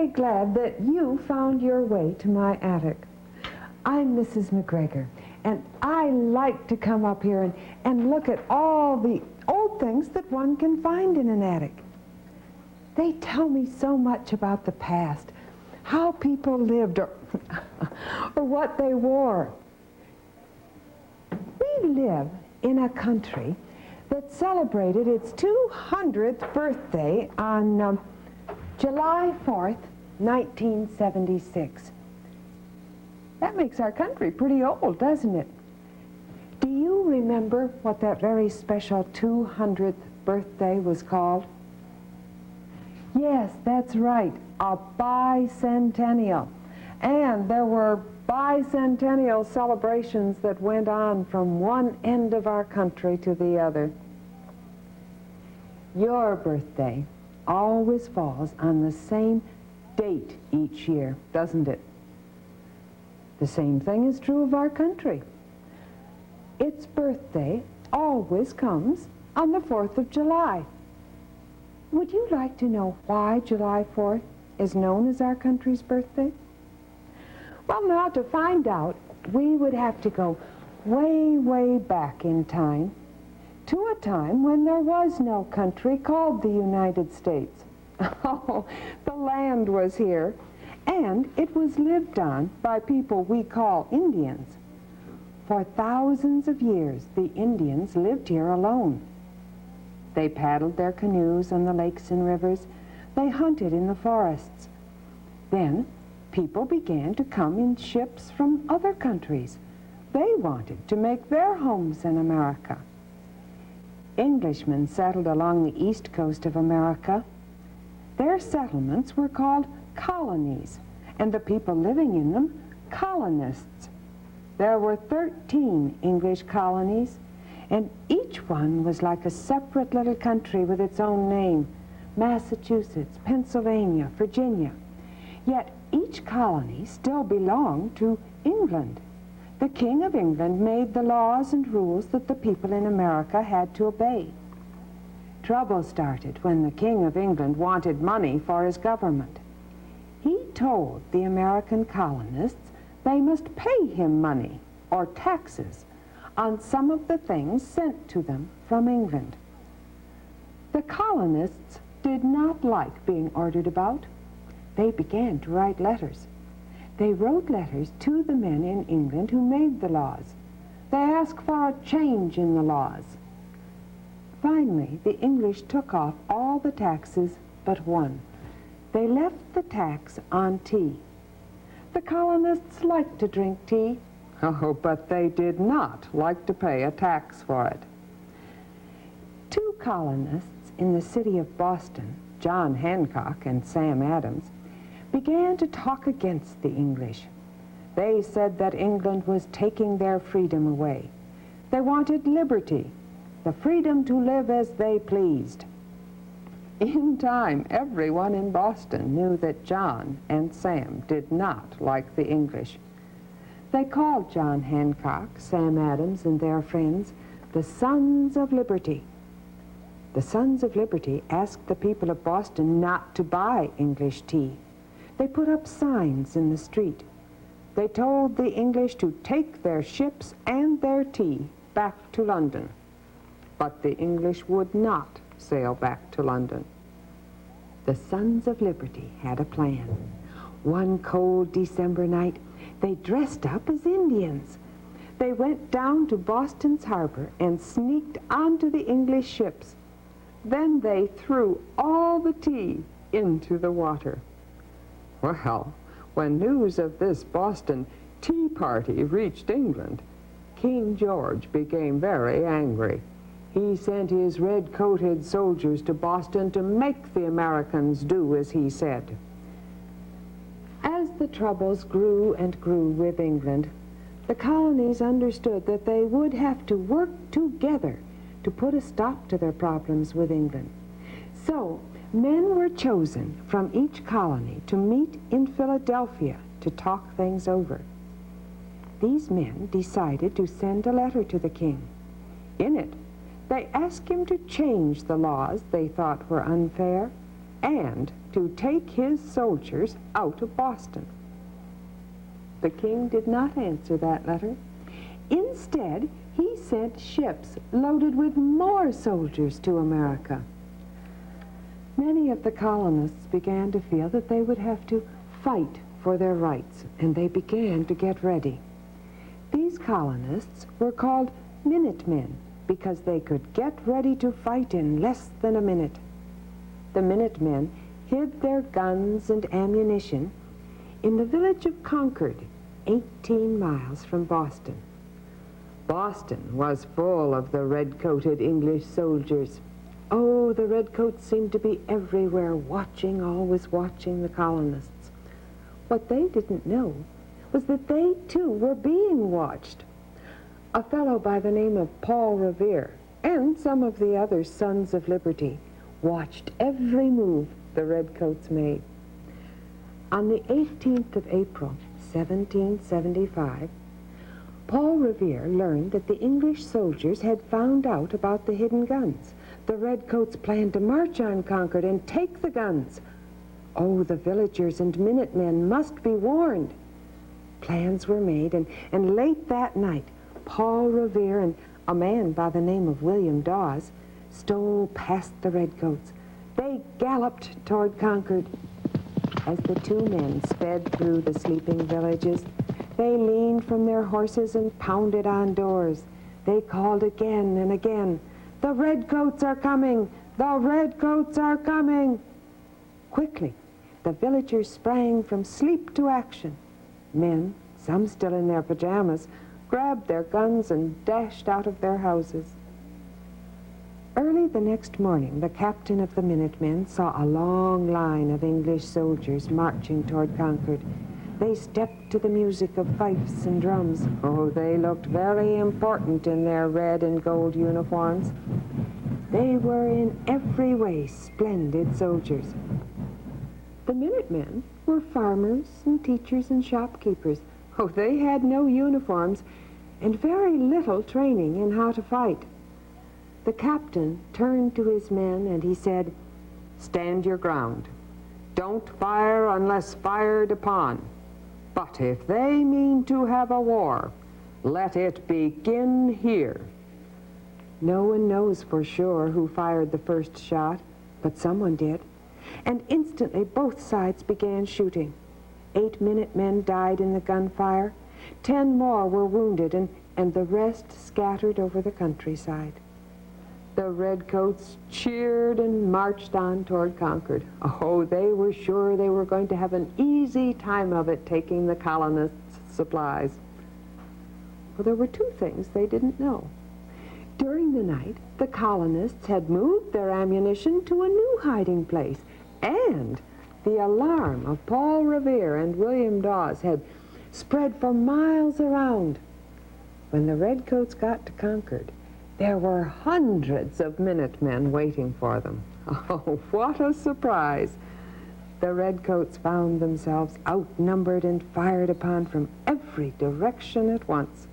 very glad that you found your way to my attic. I'm Mrs. McGregor, and I like to come up here and look at all the old things that one can find in an attic. They tell me so much about the past, how people lived, or what they wore. We live in a country that celebrated its 200th birthday on July 4th, 1976. That makes our country pretty old, doesn't it? Do you remember what that very special 200th birthday was called? Yes, that's right, a bicentennial. And there were bicentennial celebrations that went on from one end of our country to the other. Your birthday always falls on the same date each year, doesn't it? The same thing is true of our country. Its birthday always comes on the 4th of July. Would you like to know why July 4th is known as our country's birthday? Well, now, to find out, we would have to go way, way back in time to a time when there was no country called the United States. Oh, the land was here, and it was lived on by people we call Indians. For thousands of years, the Indians lived here alone. They paddled their canoes on the lakes and rivers. They hunted in the forests. Then, people began to come in ships from other countries. They wanted to make their homes in America. Englishmen settled along the east coast of America. Their settlements were called colonies, and the people living in them, colonists. There were 13 English colonies, and each one was like a separate little country with its own name: Massachusetts, Pennsylvania, Virginia. Yet each colony still belonged to England. The King of England made the laws and rules that the people in America had to obey. Trouble started when the King of England wanted money for his government. He told the American colonists they must pay him money, or taxes, on some of the things sent to them from England. The colonists did not like being ordered about. They began to write letters. They wrote letters to the men in England who made the laws. They asked for a change in the laws. Finally, the English took off all the taxes but one. They left the tax on tea. The colonists liked to drink tea. Oh, but they did not like to pay a tax for it. Two colonists in the city of Boston, John Hancock and Sam Adams, began to talk against the English. They said that England was taking their freedom away. They wanted liberty, the freedom to live as they pleased. In time, everyone in Boston knew that John and Sam did not like the English. They called John Hancock, Sam Adams, and their friends the Sons of Liberty. The Sons of Liberty asked the people of Boston not to buy English tea. They put up signs in the street. They told the English to take their ships and their tea back to London. But the English would not sail back to London. The Sons of Liberty had a plan. One cold December night, they dressed up as Indians. They went down to Boston's harbor and sneaked onto the English ships. Then they threw all the tea into the water. Well, when news of this Boston tea party reached England, King George became very angry. He sent his red-coated soldiers to Boston to make the Americans do as he said. As the troubles grew and grew with England, the colonies understood that they would have to work together to put a stop to their problems with England. So, men were chosen from each colony to meet in Philadelphia to talk things over. These men decided to send a letter to the king. In it, they asked him to change the laws they thought were unfair and to take his soldiers out of Boston. The king did not answer that letter. Instead, he sent ships loaded with more soldiers to America. Many of the colonists began to feel that they would have to fight for their rights, and they began to get ready. These colonists were called Minutemen because they could get ready to fight in less than a minute. The Minutemen hid their guns and ammunition in the village of Concord, 18 miles from Boston. Boston was full of the red-coated English soldiers. Oh, the redcoats seemed to be everywhere, watching, always watching the colonists. What they didn't know was that they, too, were being watched. A fellow by the name of Paul Revere and some of the other Sons of Liberty watched every move the redcoats made. On the 18th of April, 1775, Paul Revere learned that the English soldiers had found out about the hidden guns. The redcoats planned to march on Concord and take the guns. Oh, the villagers and Minutemen must be warned. Plans were made, and late that night, Paul Revere and a man by the name of William Dawes stole past the redcoats. They galloped toward Concord. As the two men sped through the sleeping villages, they leaned from their horses and pounded on doors. They called again and again, "The redcoats are coming! The redcoats are coming!" Quickly, the villagers sprang from sleep to action. Men, some still in their pajamas, grabbed their guns and dashed out of their houses. Early the next morning, the captain of the Minutemen saw a long line of English soldiers marching toward Concord. They stepped to the music of fifes and drums. Oh, they looked very important in their red and gold uniforms. They were in every way splendid soldiers. The Minutemen were farmers and teachers and shopkeepers. Oh, they had no uniforms and very little training in how to fight. The captain turned to his men and he said, "Stand your ground. Don't fire unless fired upon. But if they mean to have a war, let it begin here." No one knows for sure who fired the first shot, but someone did. And instantly both sides began shooting. 8 Minutemen died in the gunfire. 10 more were wounded, and the rest scattered over the countryside. The redcoats cheered and marched on toward Concord. Oh, they were sure they were going to have an easy time of it taking the colonists' supplies. Well, there were 2 things they didn't know. During the night, the colonists had moved their ammunition to a new hiding place, and the alarm of Paul Revere and William Dawes had spread for miles around. When the redcoats got to Concord, there were hundreds of Minutemen waiting for them. Oh, what a surprise! The redcoats found themselves outnumbered and fired upon from every direction at once.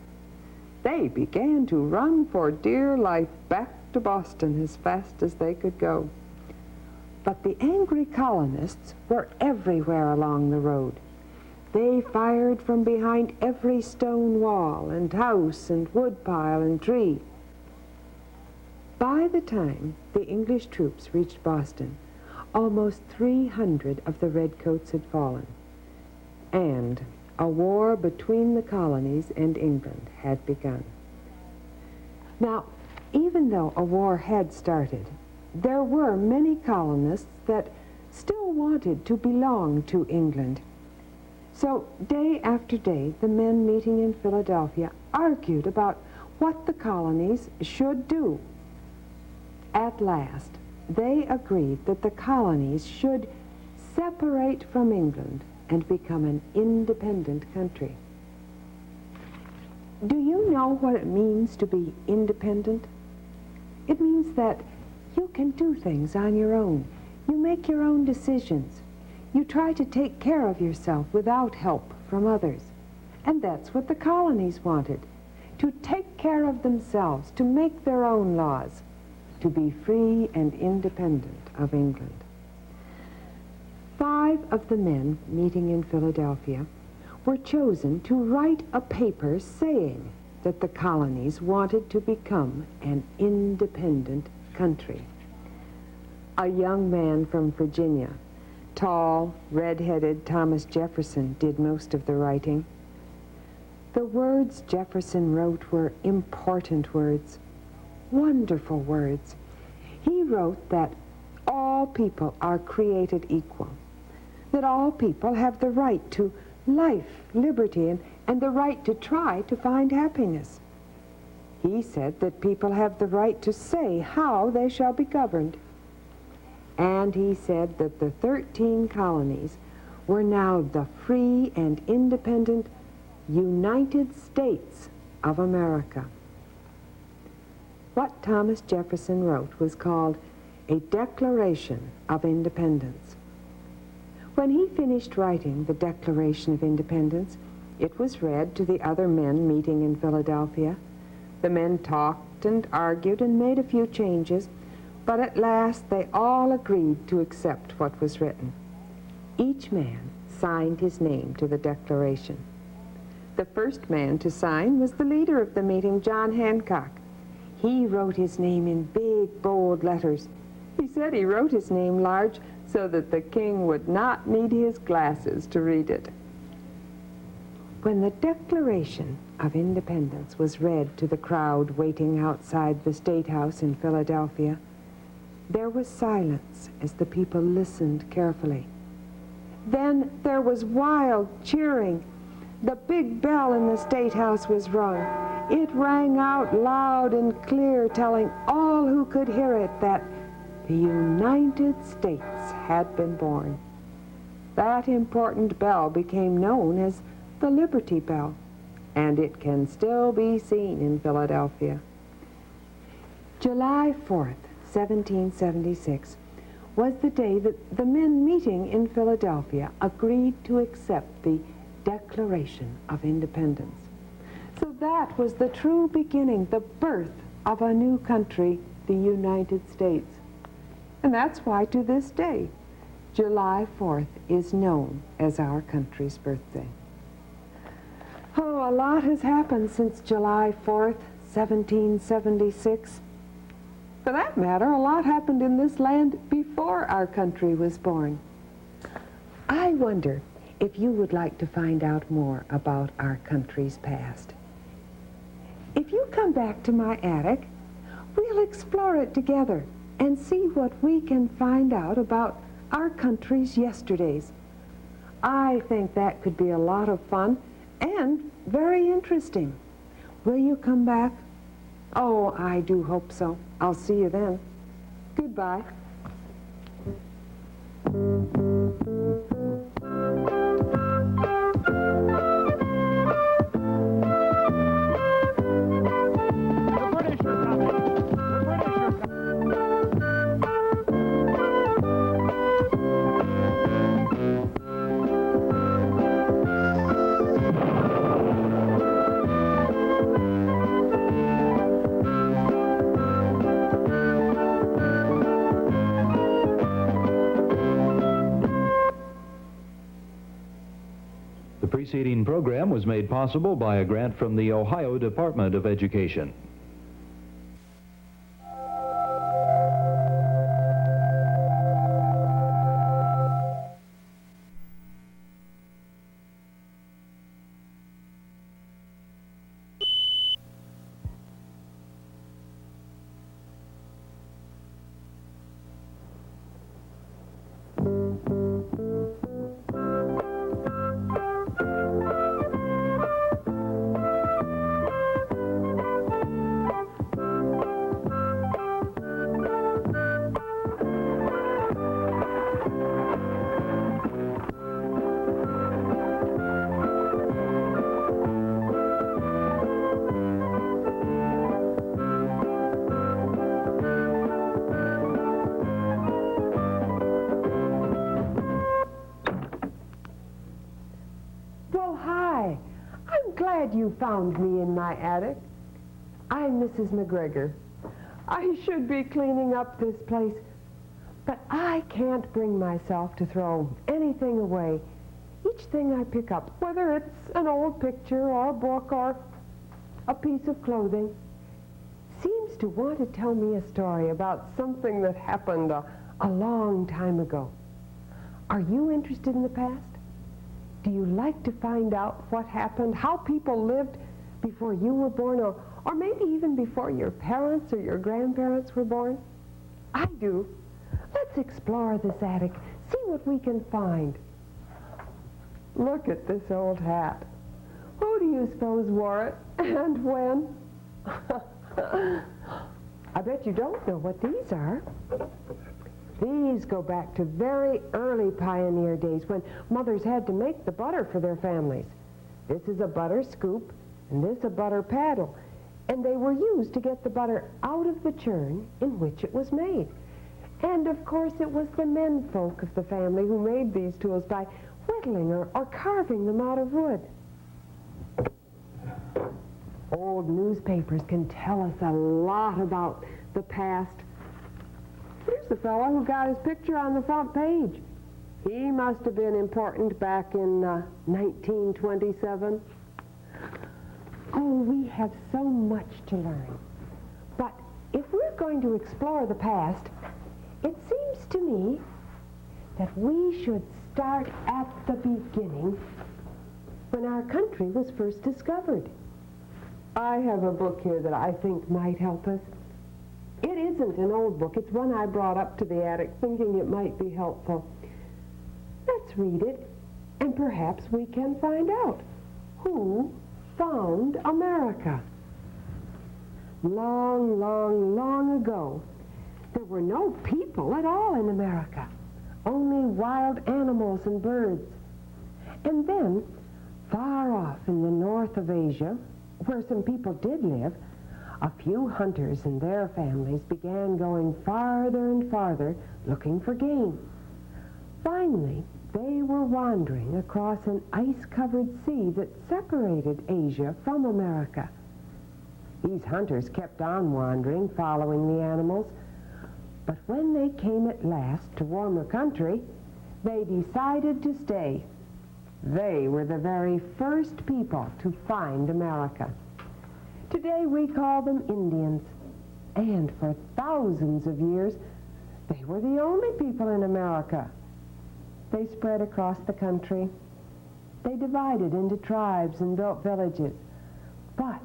They began to run for dear life back to Boston as fast as they could go. But the angry colonists were everywhere along the road. They fired from behind every stone wall and house and woodpile and tree. By the time the English troops reached Boston, almost 300 of the redcoats had fallen, and a war between the colonies and England had begun. Now, even though a war had started, there were many colonists that still wanted to belong to England. So day after day, the men meeting in Philadelphia argued about what the colonies should do. At last, they agreed that the colonies should separate from England and become an independent country. Do you know what it means to be independent? It means that you can do things on your own. You make your own decisions. You try to take care of yourself without help from others. And that's what the colonies wanted, to take care of themselves, to make their own laws, to be free and independent of England. 5 of the men meeting in Philadelphia were chosen to write a paper saying that the colonies wanted to become an independent country. A young man from Virginia, tall, red-headed Thomas Jefferson, did most of the writing. The words Jefferson wrote were important words, wonderful words. He wrote that all people are created equal, that all people have the right to life, liberty, and the right to try to find happiness. He said that people have the right to say how they shall be governed. And he said that the 13 colonies were now the free and independent United States of America. What Thomas Jefferson wrote was called a Declaration of Independence. When he finished writing the Declaration of Independence, it was read to the other men meeting in Philadelphia. The men talked and argued and made a few changes, but at last they all agreed to accept what was written. Each man signed his name to the Declaration. The first man to sign was the leader of the meeting, John Hancock. He wrote his name in big, bold letters. He said he wrote his name large so that the king would not need his glasses to read it. When the Declaration of Independence was read to the crowd waiting outside the State House in Philadelphia, there was silence as the people listened carefully. Then there was wild cheering. The big bell in the State House was rung. It rang out loud and clear, telling all who could hear it that the United States had been born. That important bell became known as the Liberty Bell, and it can still be seen in Philadelphia. July 4th, 1776, was the day that the men meeting in Philadelphia agreed to accept the Declaration of Independence. So that was the true beginning, the birth of a new country, the United States. And that's why to this day, July 4th is known as our country's birthday. Oh, a lot has happened since July 4th, 1776. For that matter, a lot happened in this land before our country was born. I wonder if you would like to find out more about our country's past. If you come back to my attic, we'll explore it together and see what we can find out about our country's yesterdays. I think that could be a lot of fun and very interesting. Will you come back? Oh, I do hope so. I'll see you then. Goodbye. The preceding program was made possible by a grant from the Ohio Department of Education. You found me in my attic. I'm Mrs. McGregor. I should be cleaning up this place, But I can't bring myself to throw anything away. Each thing I pick up, whether it's an old picture or a book or a piece of clothing, seems to want to tell me a story about something that happened a long time ago. Are you interested in the past? Do you like to find out what happened, how people lived before you were born, or maybe even before your parents or your grandparents were born? I do. Let's explore this attic, see what we can find. Look at this old hat. Who do you suppose wore it, and when? I bet you don't know what these are. These go back to very early pioneer days when mothers had to make the butter for their families. This is a butter scoop, and this a butter paddle, and they were used to get the butter out of the churn in which it was made. And of course it was the menfolk of the family who made these tools by whittling or carving them out of wood. Old newspapers can tell us a lot about the past. Here's the fellow who got his picture on the front page. He must have been important back in 1927. Oh, we have so much to learn. But if we're going to explore the past, it seems to me that we should start at the beginning, when our country was first discovered. I have a book here that I think might help us. It isn't an old book. It's one I brought up to the attic thinking it might be helpful. Let's read it, and perhaps we can find out who found America. Long, long, long ago, there were no people at all in America, only wild animals and birds. And then, far off in the north of Asia, where some people did live, a few hunters and their families began going farther and farther looking for game. Finally, they were wandering across an ice-covered sea that separated Asia from America. These hunters kept on wandering, following the animals, but when they came at last to warmer country, they decided to stay. They were the very first people to find America. Today we call them Indians, and for thousands of years, they were the only people in America. They spread across the country. They divided into tribes and built villages, but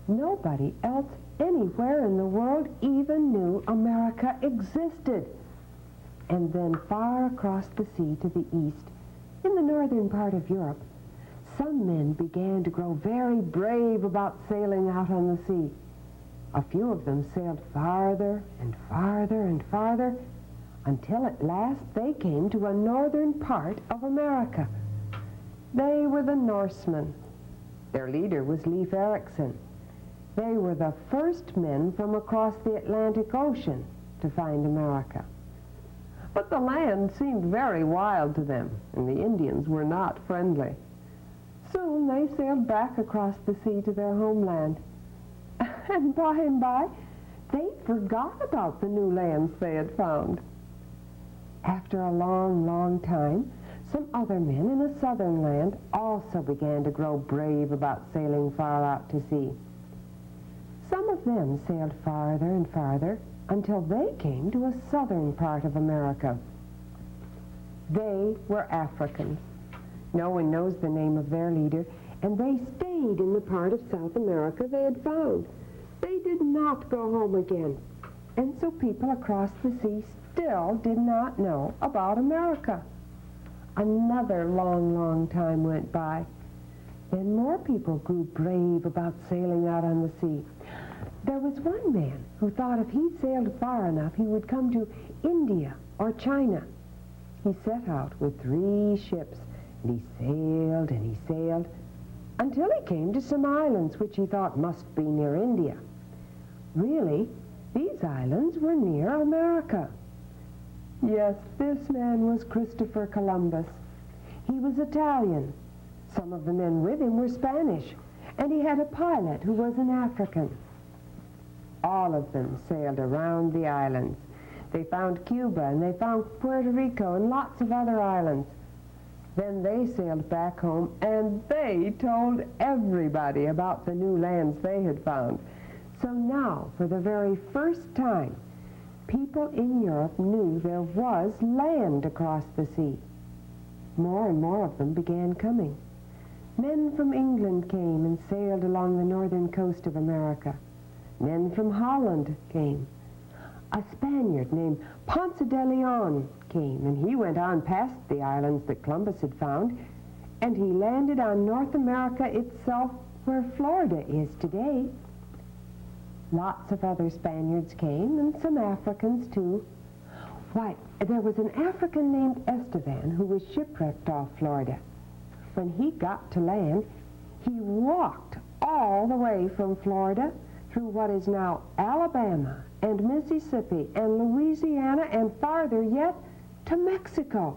nobody else anywhere in the world even knew America existed. And then far across the sea to the east, in the northern part of Europe, some men began to grow very brave about sailing out on the sea. A few of them sailed farther and farther and farther until at last they came to a northern part of America. They were the Norsemen. Their leader was Leif Erikson. They were the first men from across the Atlantic Ocean to find America. But the land seemed very wild to them, and the Indians were not friendly. Soon they sailed back across the sea to their homeland. And by, they forgot about the new lands they had found. After a long, long time, some other men in a southern land also began to grow brave about sailing far out to sea. Some of them sailed farther and farther until they came to a southern part of America. They were Africans. No one knows the name of their leader, and they stayed in the part of South America they had found. They did not go home again, and so people across the sea still did not know about America. Another long, long time went by. Then more people grew brave about sailing out on the sea. There was one man who thought if he sailed far enough, he would come to India or China. He set out with 3 ships, and he sailed, until he came to some islands which he thought must be near India. Really, these islands were near America. Yes, this man was Christopher Columbus. He was Italian. Some of the men with him were Spanish, and he had a pilot who was an African. All of them sailed around the islands. They found Cuba, and they found Puerto Rico and lots of other islands. Then they sailed back home, and they told everybody about the new lands they had found. So now, for the very first time, people in Europe knew there was land across the sea. More and more of them began coming. Men from England came and sailed along the northern coast of America. Men from Holland came. A Spaniard named Ponce de Leon came, and he went on past the islands that Columbus had found, and he landed on North America itself, where Florida is today. Lots of other Spaniards came, and some Africans too. Why, there was an African named Estevan who was shipwrecked off Florida. When he got to land, he walked all the way from Florida through what is now Alabama and Mississippi and Louisiana and farther yet to Mexico.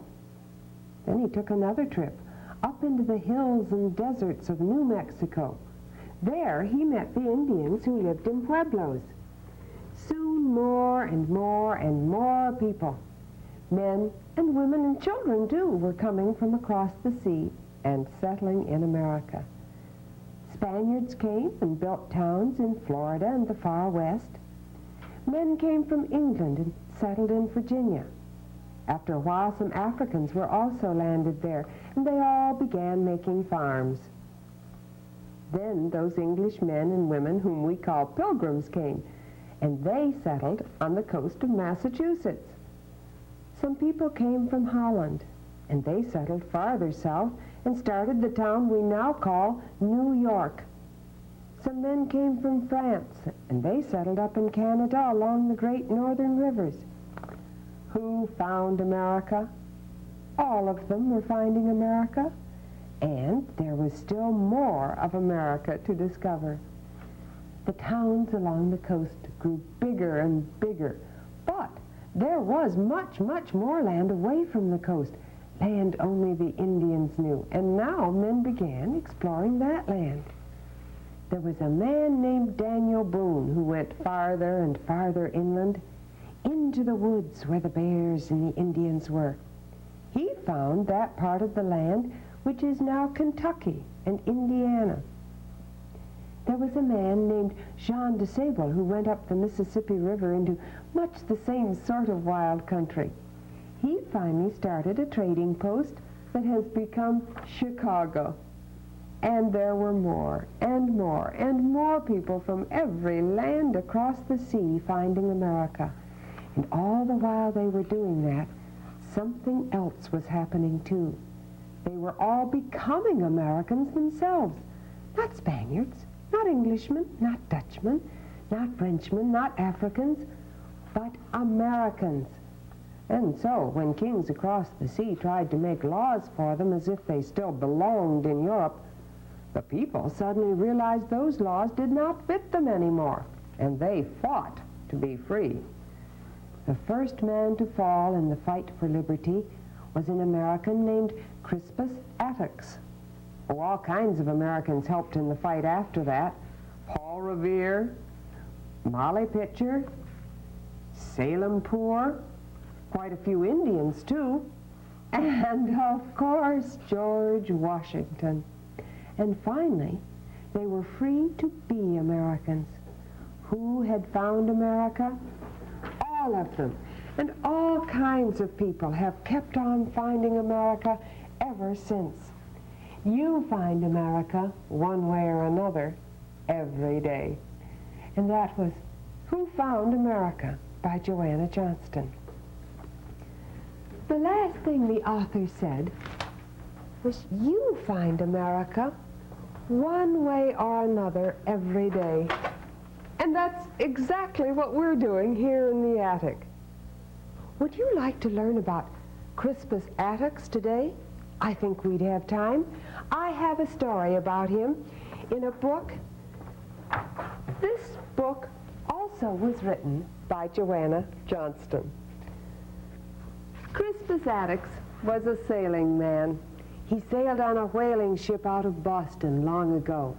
Then he took another trip up into the hills and deserts of New Mexico. There he met the Indians who lived in pueblos. Soon more and more and more people, men and women and children too, were coming from across the sea and settling in America. Spaniards came and built towns in Florida and the far west. Men came from England and settled in Virginia. After a while, some Africans were also landed there, and they all began making farms. Then those English men and women whom we call pilgrims came, and they settled on the coast of Massachusetts. Some people came from Holland, and they settled farther south and started the town we now call New York. Some men came from France, and they settled up in Canada along the great northern rivers. Who found America? All of them were finding America, and there was still more of America to discover. The towns along the coast grew bigger and bigger, but there was much, much more land away from the coast, land only the Indians knew, and now men began exploring that land. There was a man named Daniel Boone who went farther and farther inland, into the woods where the bears and the Indians were. He found that part of the land which is now Kentucky and Indiana. There was a man named Jean de Sable who went up the Mississippi River into much the same sort of wild country. He finally started a trading post that has become Chicago. And there were more and more and more people from every land across the sea finding America. And all the while they were doing that, something else was happening too. They were all becoming Americans themselves. Not Spaniards, not Englishmen, not Dutchmen, not Frenchmen, not Africans, but Americans. And so, when kings across the sea tried to make laws for them as if they still belonged in Europe, the people suddenly realized those laws did not fit them anymore, and they fought to be free. The first man to fall in the fight for liberty was an American named Crispus Attucks. Oh, all kinds of Americans helped in the fight after that. Paul Revere, Molly Pitcher, Salem Poor, quite a few Indians too, and of course George Washington. And finally, they were free to be Americans. Who had found America? All of them. And all kinds of people have kept on finding America ever since. You find America one way or another every day. And that was Who Found America by Joanna Johnston. The last thing the author said was you find America one way or another every day. And that's exactly what we're doing here in the attic. Would you like to learn about Crispus Attucks today? I think we'd have time. I have a story about him in a book. This book also was written by Joanna Johnston. Crispus Attucks was a sailing man. He sailed on a whaling ship out of Boston long ago.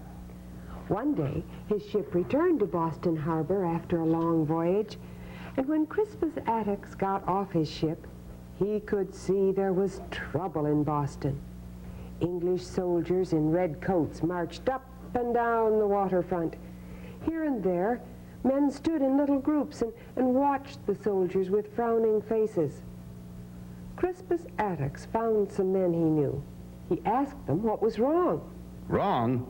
One day, his ship returned to Boston Harbor after a long voyage, And when Crispus Attucks got off his ship, he could see there was trouble in Boston. English soldiers in red coats marched up and down the waterfront. Here and there, men stood in little groups and watched the soldiers with frowning faces. Crispus Attucks found some men he knew. He asked them what was wrong. Wrong?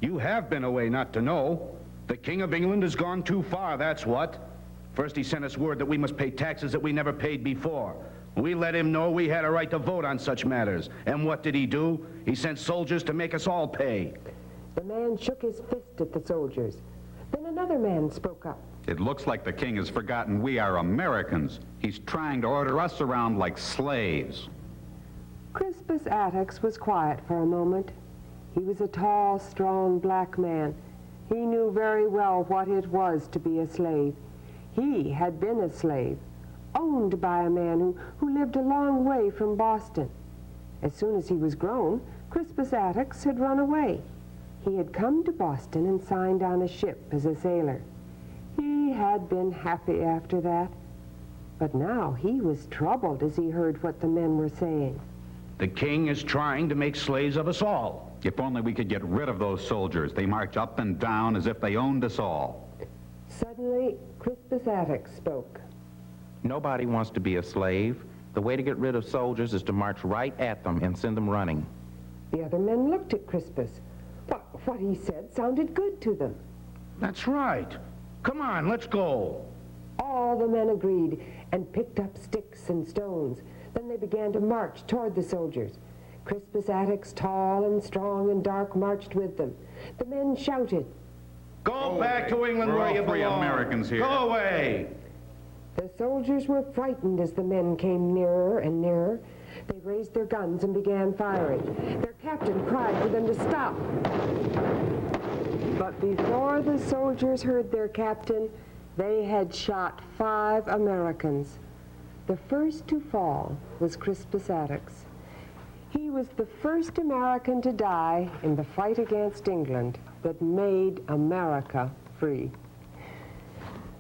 You have been away not to know. The King of England has gone too far, that's what. First he sent us word that we must pay taxes that we never paid before. We let him know we had a right to vote on such matters. And what did he do? He sent soldiers to make us all pay. The man shook his fist at the soldiers. Then another man spoke up. It looks like the king has forgotten we are Americans. He's trying to order us around like slaves. Crispus Attucks was quiet for a moment. He was a tall, strong black man. He knew very well what it was to be a slave. He had been a slave, owned by a man who lived a long way from Boston. As soon as he was grown, Crispus Attucks had run away. He had come to Boston and signed on a ship as a sailor. He had been happy after that, but now he was troubled as he heard what the men were saying. The king is trying to make slaves of us all. If only we could get rid of those soldiers. They march up and down as if they owned us all. Suddenly, Crispus Attucks spoke. Nobody wants to be a slave. The way to get rid of soldiers is to march right at them and send them running. The other men looked at Crispus. What he said sounded good to them. That's right. Come on, let's go. All the men agreed and picked up sticks and stones. Then they began to march toward the soldiers. Crispus Attucks, tall and strong and dark, marched with them. The men shouted, Go back to England where you belong. We're all free Americans here. Go away. The soldiers were frightened as the men came nearer and nearer. They raised their guns and began firing. Their captain cried for them to stop. But before the soldiers heard their captain, they had shot 5 Americans. The first to fall was Crispus Attucks. He was the first American to die in the fight against England that made America free.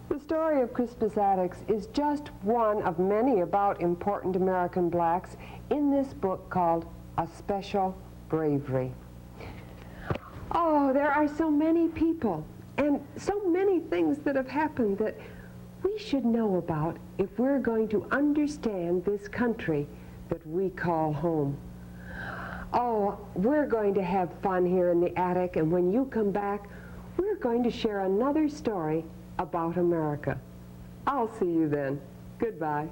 The story of Crispus Attucks is just one of many about important American blacks in this book called A Special Bravery. Oh, there are so many people and so many things that have happened that we should know about if we're going to understand this country that we call home. Oh, we're going to have fun here in the attic, and when you come back, we're going to share another story about America. I'll see you then. Goodbye.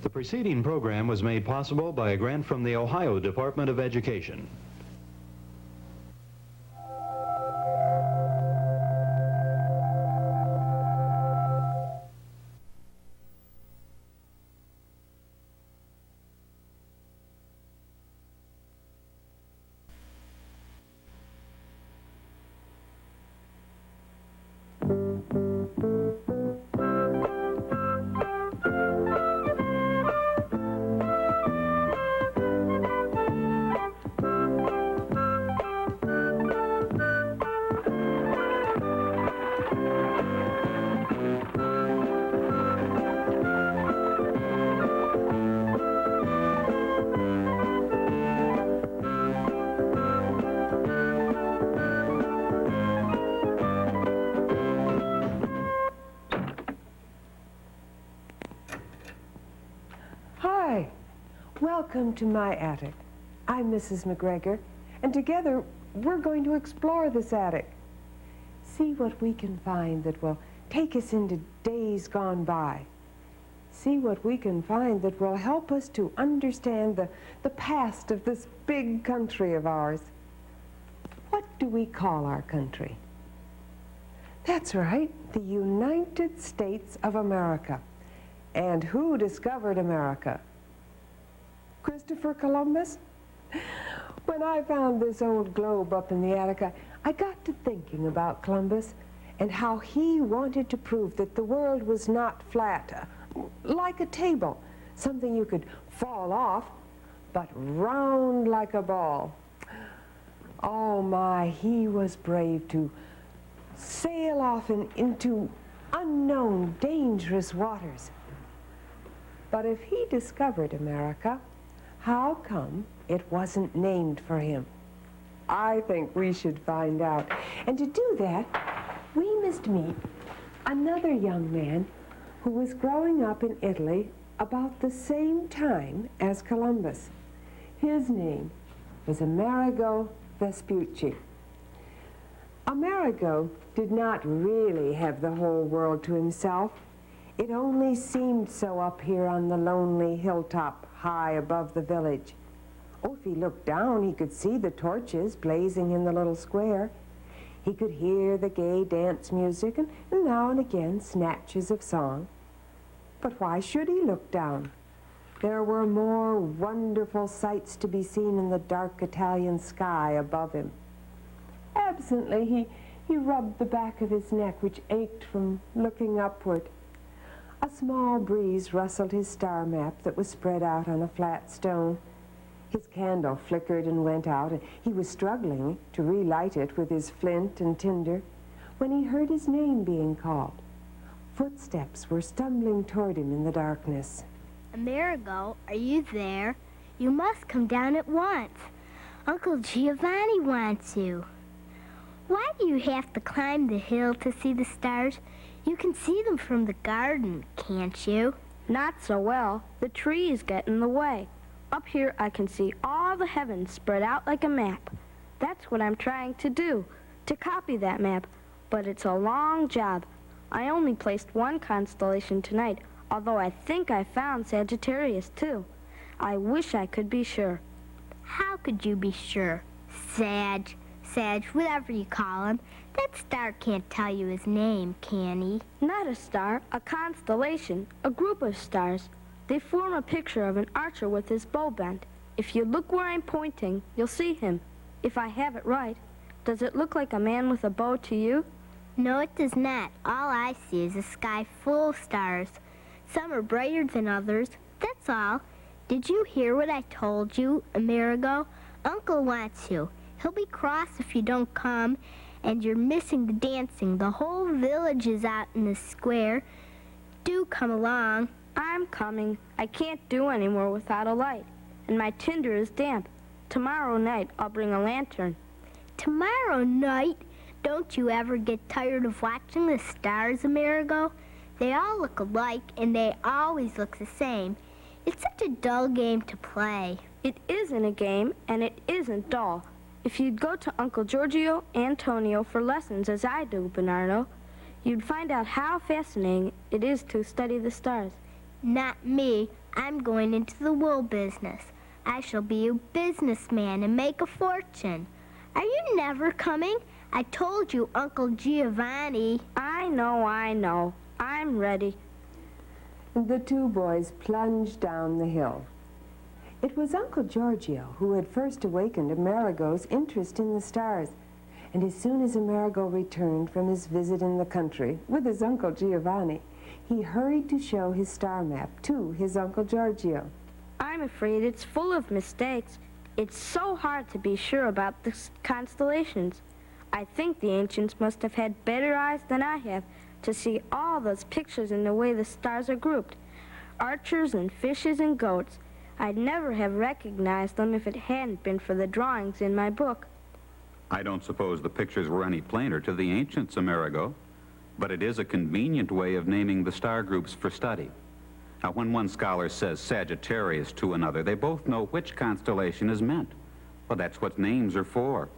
The preceding program was made possible by a grant from the Ohio Department of Education. Hi, welcome to my attic. I'm Mrs. McGregor, and together we're going to explore this attic. See what we can find that will take us into days gone by. See what we can find that will help us to understand the past of this big country of ours. What do we call our country? That's right, the United States of America. And who discovered America? Christopher Columbus? When I found this old globe up in the attic, I got to thinking about Columbus and how he wanted to prove that the world was not flat, like a table, something you could fall off, but round like a ball. Oh my, he was brave to sail off into unknown, dangerous waters. But if he discovered America, how come it wasn't named for him? I think we should find out. And to do that, we must meet another young man who was growing up in Italy about the same time as Columbus. His name was Amerigo Vespucci. Amerigo did not really have the whole world to himself. It only seemed so up here on the lonely hilltop high above the village. Oh, if he looked down, he could see the torches blazing in the little square. He could hear the gay dance music and now and again snatches of song. But why should he look down? There were more wonderful sights to be seen in the dark Italian sky above him. Absently, he rubbed the back of his neck, which ached from looking upward. A small breeze rustled his star map that was spread out on a flat stone. His candle flickered and went out, and he was struggling to relight it with his flint and tinder when he heard his name being called. Footsteps were stumbling toward him in the darkness. Amerigo, are you there? You must come down at once. Uncle Giovanni wants you. Why do you have to climb the hill to see the stars? You can see them from the garden, can't you? Not so well. The trees get in the way. Up here I can see all the heavens spread out like a map. That's what I'm trying to do, to copy that map. But it's a long job. I only placed one constellation tonight, although I think I found Sagittarius too. I wish I could be sure. How could you be sure? Sag, whatever you call him. That star can't tell you his name, can he? Not a star, a constellation, a group of stars. They form a picture of an archer with his bow bent. If you look where I'm pointing, you'll see him. If I have it right. Does it look like a man with a bow to you? No, it does not. All I see is a sky full of stars. Some are brighter than others. That's all. Did you hear what I told you, Amerigo? Uncle wants you. He'll be cross if you don't come, and you're missing the dancing. The whole village is out in the square. Do come along. I'm coming. I can't do any more without a light, and my tinder is damp. Tomorrow night I'll bring a lantern. Tomorrow night? Don't you ever get tired of watching the stars, Amerigo? They all look alike, and they always look the same. It's such a dull game to play. It isn't a game, and it isn't dull. If you'd go to Uncle Giorgio Antonio for lessons, as I do, Bernardo, you'd find out how fascinating it is to study the stars. Not me. I'm going into the wool business. I shall be a businessman and make a fortune. Are you never coming? I told you, Uncle Giovanni. I know. I'm ready. The two boys plunged down the hill. It was Uncle Giorgio who had first awakened Amerigo's interest in the stars. And as soon as Amerigo returned from his visit in the country with his Uncle Giovanni, he hurried to show his star map to his Uncle Giorgio. I'm afraid it's full of mistakes. It's so hard to be sure about the constellations. I think the ancients must have had better eyes than I have to see all those pictures in the way the stars are grouped. Archers and fishes and goats. I'd never have recognized them if it hadn't been for the drawings in my book. I don't suppose the pictures were any plainer to the ancients, Amerigo, but it is a convenient way of naming the star groups for study. Now, when one scholar says Sagittarius to another, they both know which constellation is meant. Well, that's what names are for.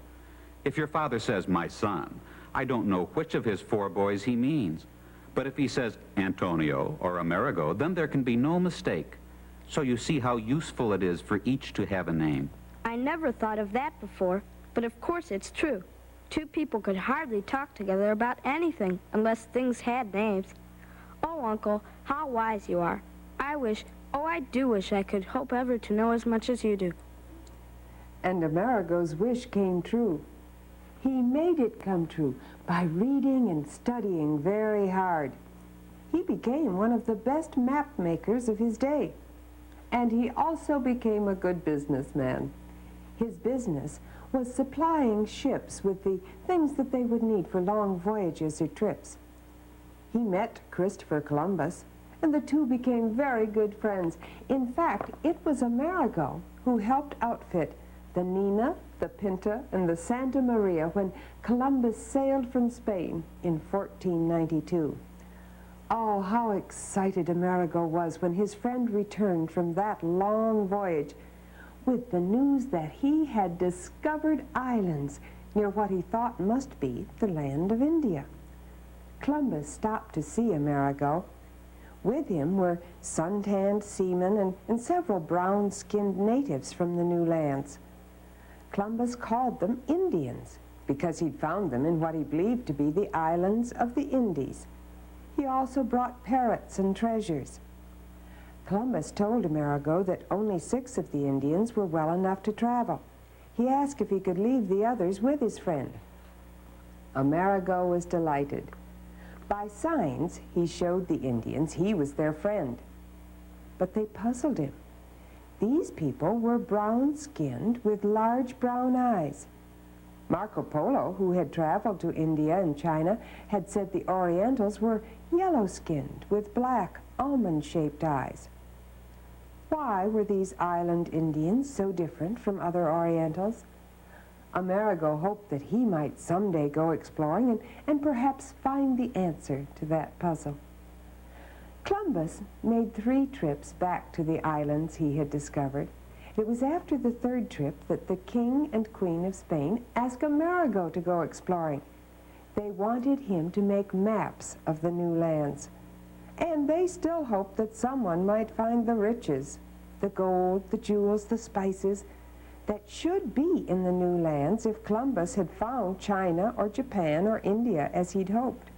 If your father says, my son, I don't know which of his 4 boys he means. But if he says Antonio or Amerigo, then there can be no mistake. So you see how useful it is for each to have a name. I never thought of that before, but of course it's true. Two people could hardly talk together about anything unless things had names. Oh, Uncle, how wise you are. I do wish I could hope ever to know as much as you do. And Amerigo's wish came true. He made it come true by reading and studying very hard. He became one of the best map makers of his day. And he also became a good businessman. His business was supplying ships with the things that they would need for long voyages or trips. He met Christopher Columbus, and the two became very good friends. In fact, it was Amerigo who helped outfit the Nina, the Pinta, and the Santa Maria when Columbus sailed from Spain in 1492. Oh, how excited Amerigo was when his friend returned from that long voyage with the news that he had discovered islands near what he thought must be the land of India. Columbus stopped to see Amerigo. With him were sun-tanned seamen and several brown-skinned natives from the new lands. Columbus called them Indians because he'd found them in what he believed to be the islands of the Indies. He also brought parrots and treasures. Columbus told Amerigo that only 6 of the Indians were well enough to travel. He asked if he could leave the others with his friend. Amerigo was delighted. By signs, he showed the Indians he was their friend. But they puzzled him. These people were brown-skinned with large brown eyes. Marco Polo, who had traveled to India and China, had said the Orientals were yellow-skinned with black, almond-shaped eyes. Why were these island Indians so different from other Orientals? Amerigo hoped that he might someday go exploring and perhaps find the answer to that puzzle. Columbus made 3 trips back to the islands he had discovered. It was after the 3rd trip that the King and Queen of Spain asked Amerigo to go exploring. They wanted him to make maps of the new lands. And they still hoped that someone might find the riches, the gold, the jewels, the spices that should be in the new lands if Columbus had found China or Japan or India as he'd hoped.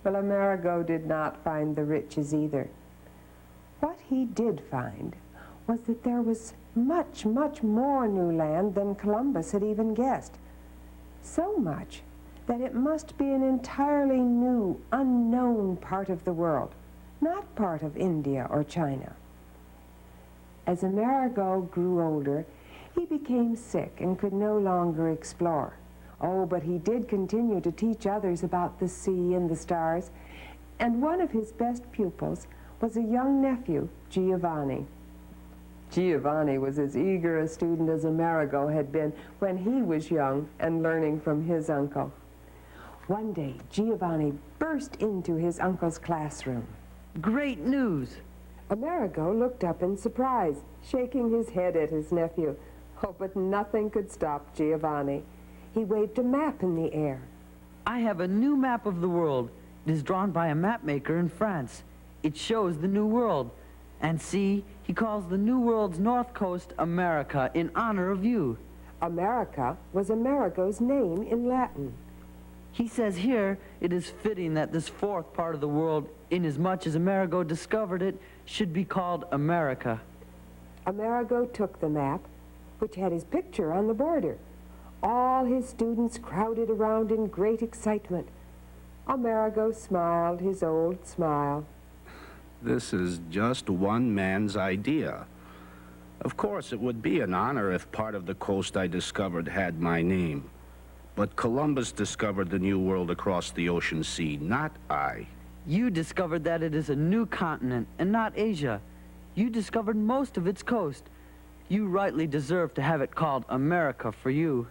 But Amerigo did not find the riches either. What he did find was that there was much, much more new land than Columbus had even guessed. So much that it must be an entirely new, unknown part of the world, not part of India or China. As Amerigo grew older, he became sick and could no longer explore. Oh, but he did continue to teach others about the sea and the stars, and one of his best pupils was a young nephew, Giovanni. Giovanni was as eager a student as Amerigo had been when he was young and learning from his uncle. One day, Giovanni burst into his uncle's classroom. Great news! Amerigo looked up in surprise, shaking his head at his nephew. Oh, but nothing could stop Giovanni. He waved a map in the air. I have a new map of the world. It is drawn by a map maker in France. It shows the New World. And see, he calls the New World's north coast America in honor of you. America was Amerigo's name in Latin. He says here it is fitting that this 4th part of the world, inasmuch as Amerigo discovered it, should be called America. Amerigo took the map, which had his picture on the border. All his students crowded around in great excitement. Amerigo smiled his old smile. This is just one man's idea. Of course, it would be an honor if part of the coast I discovered had my name. But Columbus discovered the New World across the ocean sea, not I. You discovered that it is a new continent and not Asia. You discovered most of its coast. You rightly deserve to have it called America for you.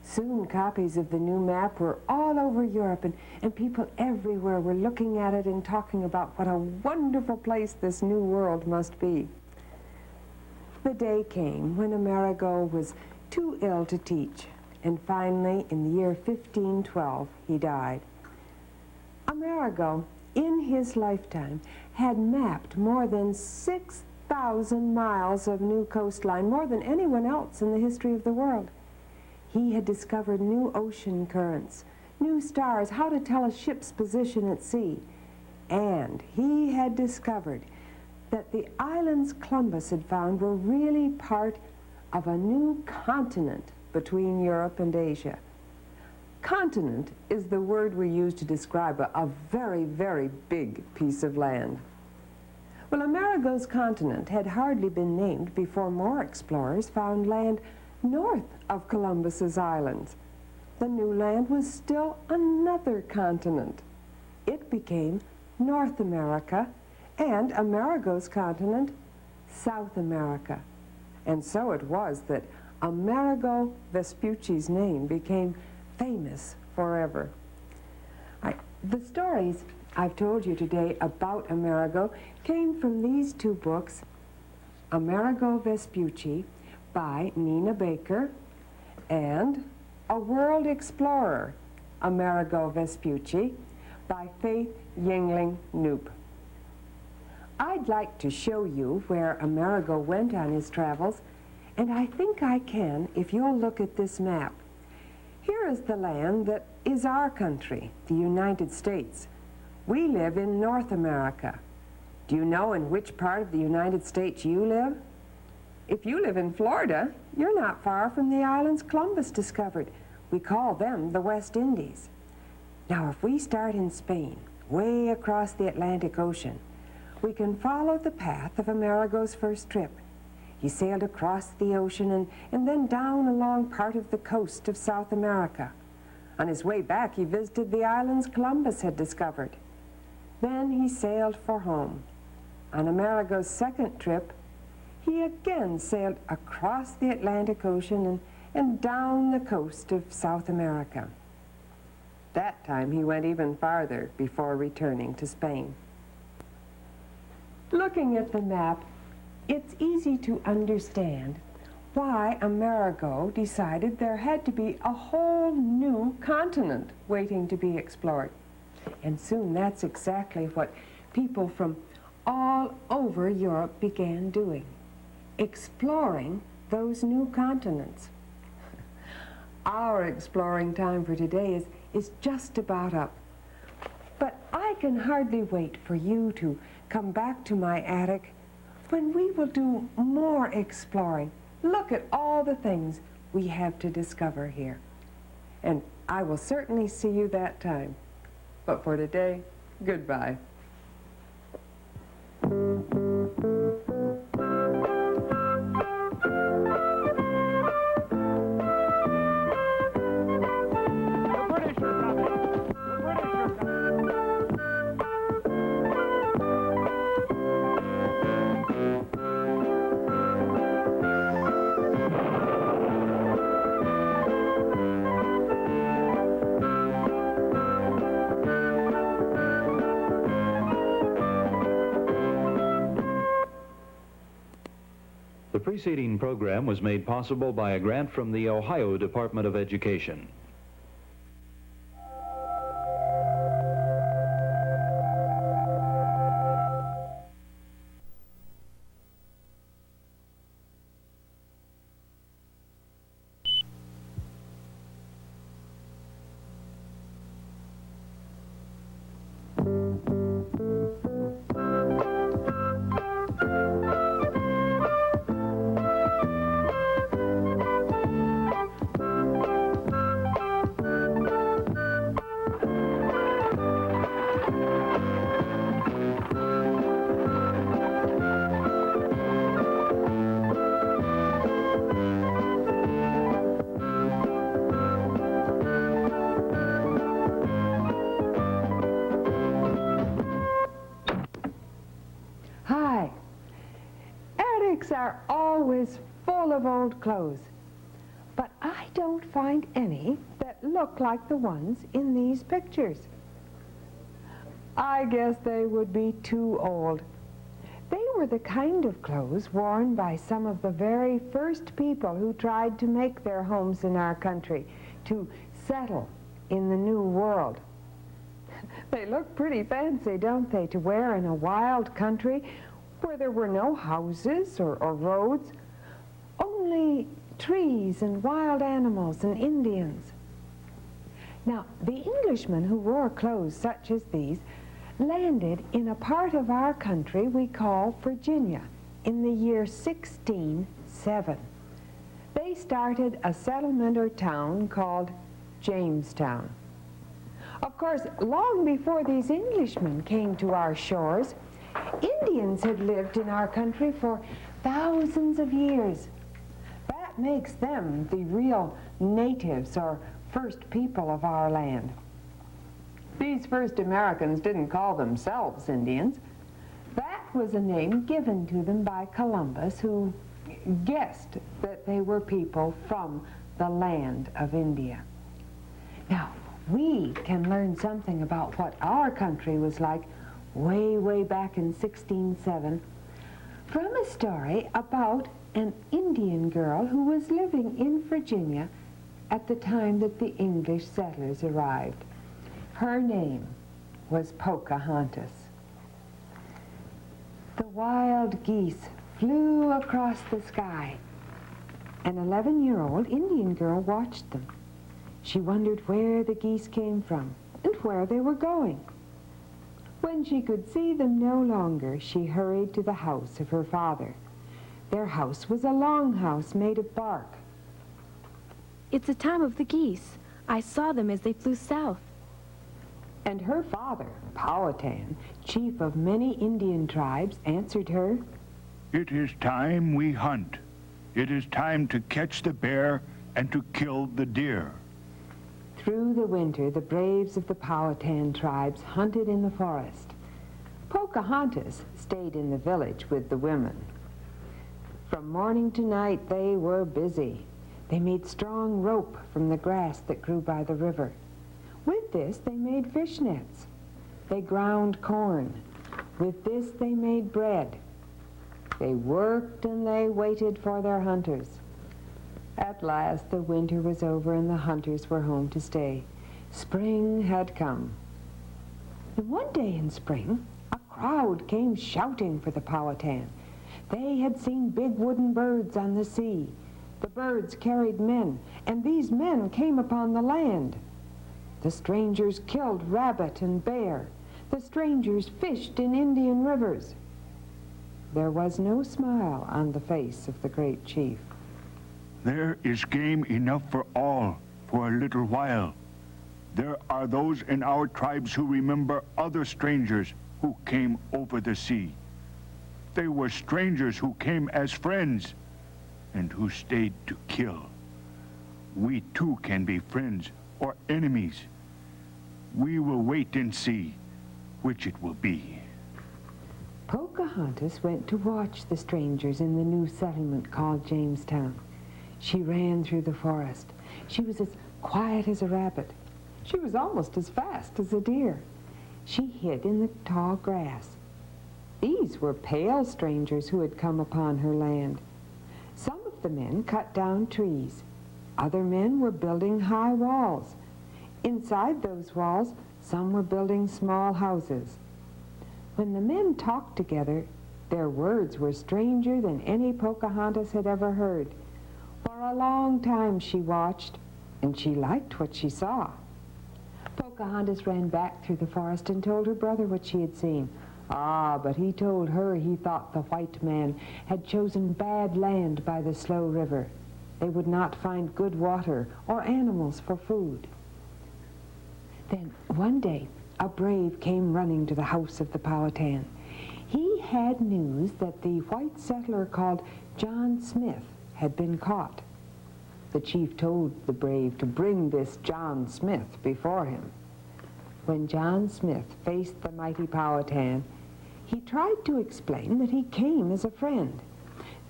Soon copies of the new map were all over Europe, and people everywhere were looking at it and talking about what a wonderful place this new world must be. The day came when Amerigo was too ill to teach, and finally, in the year 1512, he died. Amerigo, in his lifetime, had mapped more than 6,000 miles of new coastline, more than anyone else in the history of the world. He had discovered new ocean currents, new stars, how to tell a ship's position at sea. And he had discovered that the islands Columbus had found were really part of a new continent between Europe and Asia. Continent is the word we use to describe a very, very big piece of land. Well, Amerigo's continent had hardly been named before more explorers found land north of Columbus's islands. The new land was still another continent. It became North America, and Amerigo's continent, South America. And so it was that Amerigo Vespucci's name became famous forever. The stories I've told you today about Amerigo came from these two books, Amerigo Vespucci by Nina Baker and A World Explorer, Amerigo Vespucci by Faith Yingling Knoop. I'd like to show you where Amerigo went on his travels, and I think I can if you'll look at this map. Here is the land that is our country, the United States. We live in North America. Do you know in which part of the United States you live? If you live in Florida, you're not far from the islands Columbus discovered. We call them the West Indies. Now, if we start in Spain, way across the Atlantic Ocean, we can follow the path of Amerigo's first trip. He sailed across the ocean and then down along part of the coast of South America. On his way back, he visited the islands Columbus had discovered. Then he sailed for home. On Amerigo's second trip, he again sailed across the Atlantic Ocean and down the coast of South America. That time he went even farther before returning to Spain. Looking at the map, it's easy to understand why Amerigo decided there had to be a whole new continent waiting to be explored. And soon that's exactly what people from all over Europe began doing, exploring those new continents. Our exploring time for today is just about up. But I can hardly wait for you to come back to my attic when we will do more exploring. Look at all the things we have to discover here. And I will certainly see you that time. But for today, goodbye. The preceding program was made possible by a grant from the Ohio Department of Education. Are always full of old clothes, but I don't find any that look like the ones in these pictures. I guess they would be too old. They were the kind of clothes worn by some of the very first people who tried to make their homes in our country, to settle in the New World. They look pretty fancy, don't they, to wear in a wild country where there were no houses or roads, only trees and wild animals and Indians. Now, the Englishmen who wore clothes such as these landed in a part of our country we call Virginia in the year 1607. They started a settlement or town called Jamestown. Of course, long before these Englishmen came to our shores, Indians had lived in our country for thousands of years. That makes them the real natives or first people of our land. These first Americans didn't call themselves Indians. That was a name given to them by Columbus, who guessed that they were people from the land of India. Now, we can learn something about what our country was like way, way back in 1607 from a story about an Indian girl who was living in Virginia at the time that the English settlers arrived. Her name was Pocahantas. The wild geese flew across the sky. An 11-year-old Indian girl watched them. She wondered where the geese came from and where they were going. When she could see them no longer, she hurried to the house of her father. Their house was a long house made of bark. It's the time of the geese. I saw them as they flew south. And her father, Powhatan, chief of many Indian tribes, answered her, "It is time we hunt. It is time to catch the bear and to kill the deer." Through the winter, the braves of the Powhatan tribes hunted in the forest. Pocahantas stayed in the village with the women. From morning to night, they were busy. They made strong rope from the grass that grew by the river. With this, they made fish nets. They ground corn. With this, they made bread. They worked and they waited for their hunters. At last, the winter was over and the hunters were home to stay. Spring had come. And one day in spring, a crowd came shouting for the Powhatan. They had seen big wooden birds on the sea. The birds carried men, and these men came upon the land. The strangers killed rabbit and bear. The strangers fished in Indian rivers. There was no smile on the face of the great chief. "There is game enough for all for a little while. There are those in our tribes who remember other strangers who came over the sea. They were strangers who came as friends and who stayed to kill. We too can be friends or enemies. We will wait and see which it will be." Pocahontas went to watch the strangers in the new settlement called Jamestown. She ran through the forest. She was as quiet as a rabbit. She was almost as fast as a deer. She hid in the tall grass. These were pale strangers who had come upon her land. Some of the men cut down trees. Other men were building high walls. Inside those walls, some were building small houses. When the men talked together, their words were stranger than any Pocahontas had ever heard. For a long time she watched, and she liked what she saw. Pocahontas ran back through the forest and told her brother what she had seen. But he told her he thought the white man had chosen bad land by the slow river. They would not find good water or animals for food. Then one day, a brave came running to the house of the Powhatan. He had news that the white settler called John Smith had been caught. The chief told the brave to bring this John Smith before him. When John Smith faced the mighty Powhatan, he tried to explain that he came as a friend,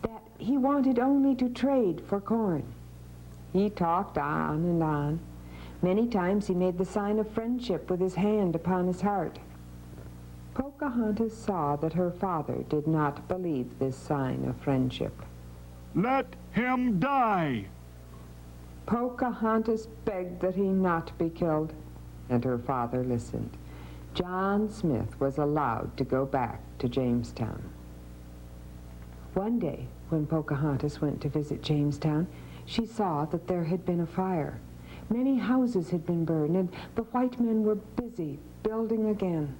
that he wanted only to trade for corn. He talked on and on. Many times he made the sign of friendship with his hand upon his heart. Pocahontas saw that her father did not believe this sign of friendship. "Let him die!" Pocahontas begged that he not be killed, and her father listened. John Smith was allowed to go back to Jamestown. One day, when Pocahontas went to visit Jamestown, she saw that there had been a fire. Many houses had been burned, and the white men were busy building again.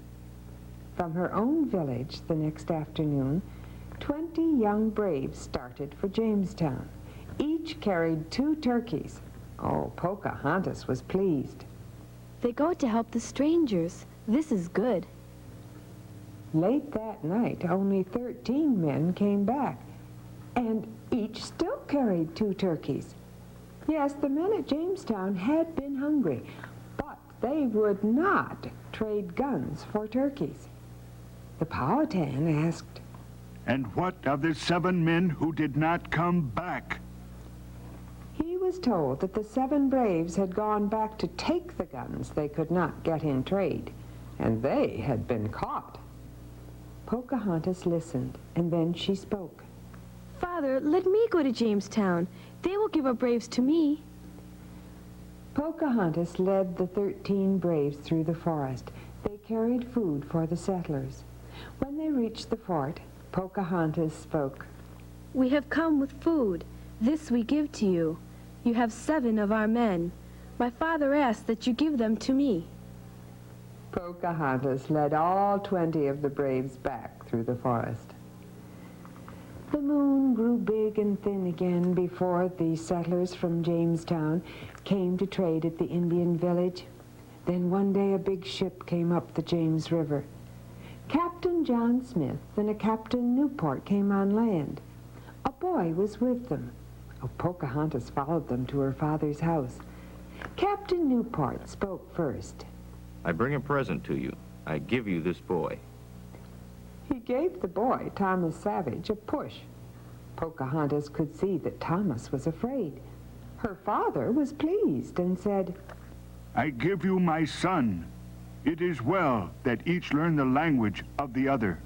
From her own village the next afternoon, 20 young braves started for Jamestown. Each carried 2 turkeys. Oh, Pocahontas was pleased. They go to help the strangers. This is good. Late that night, only 13 men came back, and each still carried 2 turkeys. Yes, the men at Jamestown had been hungry, but they would not trade guns for turkeys. The Powhatan asked, "And what of the 7 men who did not come back?" He was told that the 7 braves had gone back to take the guns they could not get in trade, and they had been caught. Pocahontas listened, and then she spoke. Father, let me go to Jamestown. They will give our braves to me. Pocahontas led the 13 braves through the forest. They carried food for the settlers. When they reached the fort, Pocahontas spoke. We have come with food. This we give to you. You have 7 of our men. My father asked that you give them to me. Pocahontas led all 20 of the braves back through the forest. The moon grew big and thin again before the settlers from Jamestown came to trade at the Indian village. Then one day a big ship came up the James River. Captain John Smith and a Captain Newport came on land. A boy was with them. Oh, Pocahontas followed them to her father's house. Captain Newport spoke first. I bring a present to you. I give you this boy. He gave the boy, Thomas Savage, a push. Pocahontas could see that Thomas was afraid. Her father was pleased and said, "I give you my son. It is well that each learn the language of the other."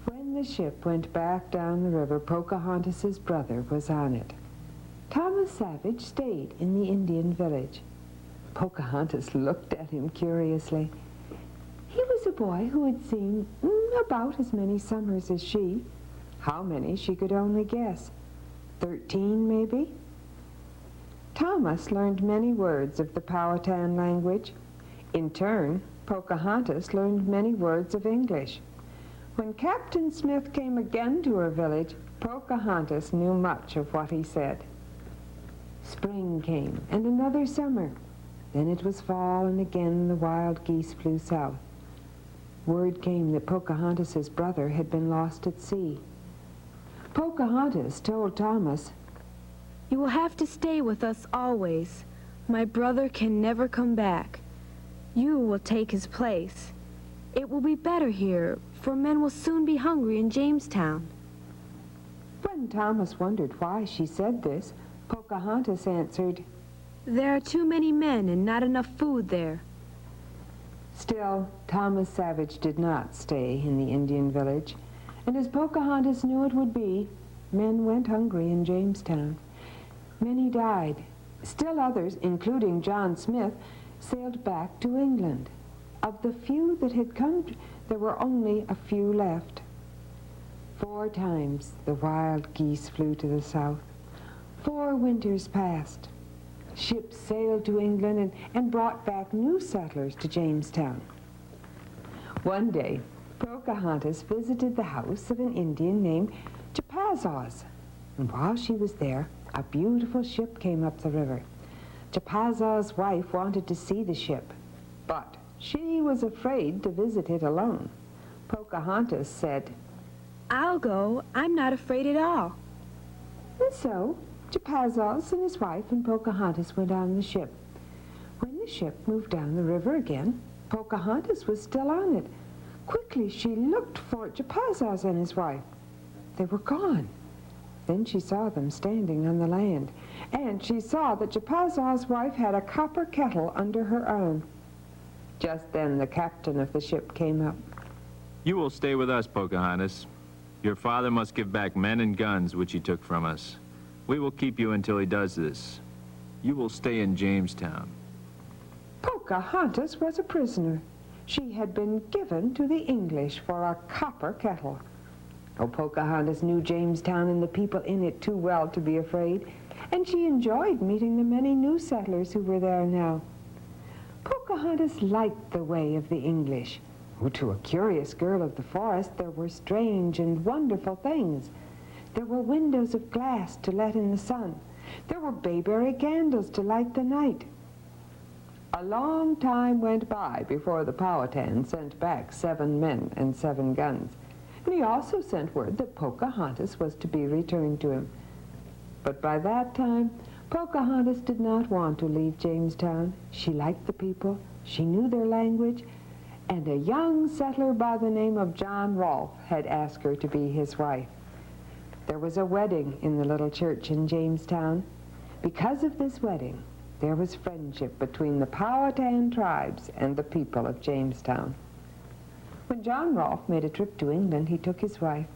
When the ship went back down the river, Pocahontas's brother was on it. Thomas Savage stayed in the Indian village. Pocahontas looked at him curiously. He was a boy who had seen about as many summers as she. How many, she could only guess. 13, maybe? Thomas learned many words of the Powhatan language. In turn, Pocahontas learned many words of English. When Captain Smith came again to her village, Pocahontas knew much of what he said. Spring came, and another summer. Then it was fall, and again the wild geese flew south. Word came that Pocahontas's brother had been lost at sea. Pocahontas told Thomas, You will have to stay with us always. My brother can never come back. You will take his place. It will be better here, for men will soon be hungry in Jamestown. When Thomas wondered why she said this, Pocahontas answered, There are too many men and not enough food there. Still, Thomas Savage did not stay in the Indian village, and as Pocahontas knew it would be, men went hungry in Jamestown. Many died. Still others, including John Smith, sailed back to England. Of the few that had come, there were only a few left. 4 times the wild geese flew to the south. 4 winters passed. Ships sailed to England and brought back new settlers to Jamestown. One day, Pocahontas visited the house of an Indian named Chapazos. And while she was there, a beautiful ship came up the river. Chapazos' wife wanted to see the ship, but she was afraid to visit it alone. Pocahontas said, I'll go. I'm not afraid at all. And so, Chapazos and his wife and Pocahontas went on the ship. When the ship moved down the river again, Pocahontas was still on it. Quickly, she looked for Chapazos and his wife. They were gone. Then she saw them standing on the land, and she saw that Chapazos' wife had a copper kettle under her arm. Just then the captain of the ship came up. You will stay with us, Pocahontas. Your father must give back men and guns which he took from us. We will keep you until he does this. You will stay in Jamestown. Pocahontas was a prisoner. She had been given to the English for a copper kettle. Oh, Pocahontas knew Jamestown and the people in it too well to be afraid. and she enjoyed meeting the many new settlers who were there now. Pocahontas liked the way of the English. Oh, to a curious girl of the forest, there were strange and wonderful things. There were windows of glass to let in the sun. There were bayberry candles to light the night. A long time went by before the Powhatan sent back 7 men and 7 guns. And he also sent word that Pocahontas was to be returned to him. But by that time, Pocahontas did not want to leave Jamestown. She liked the people, she knew their language, and a young settler by the name of John Rolfe had asked her to be his wife. There was a wedding in the little church in Jamestown. Because of this wedding, there was friendship between the Powhatan tribes and the people of Jamestown. When John Rolfe made a trip to England, he took his wife.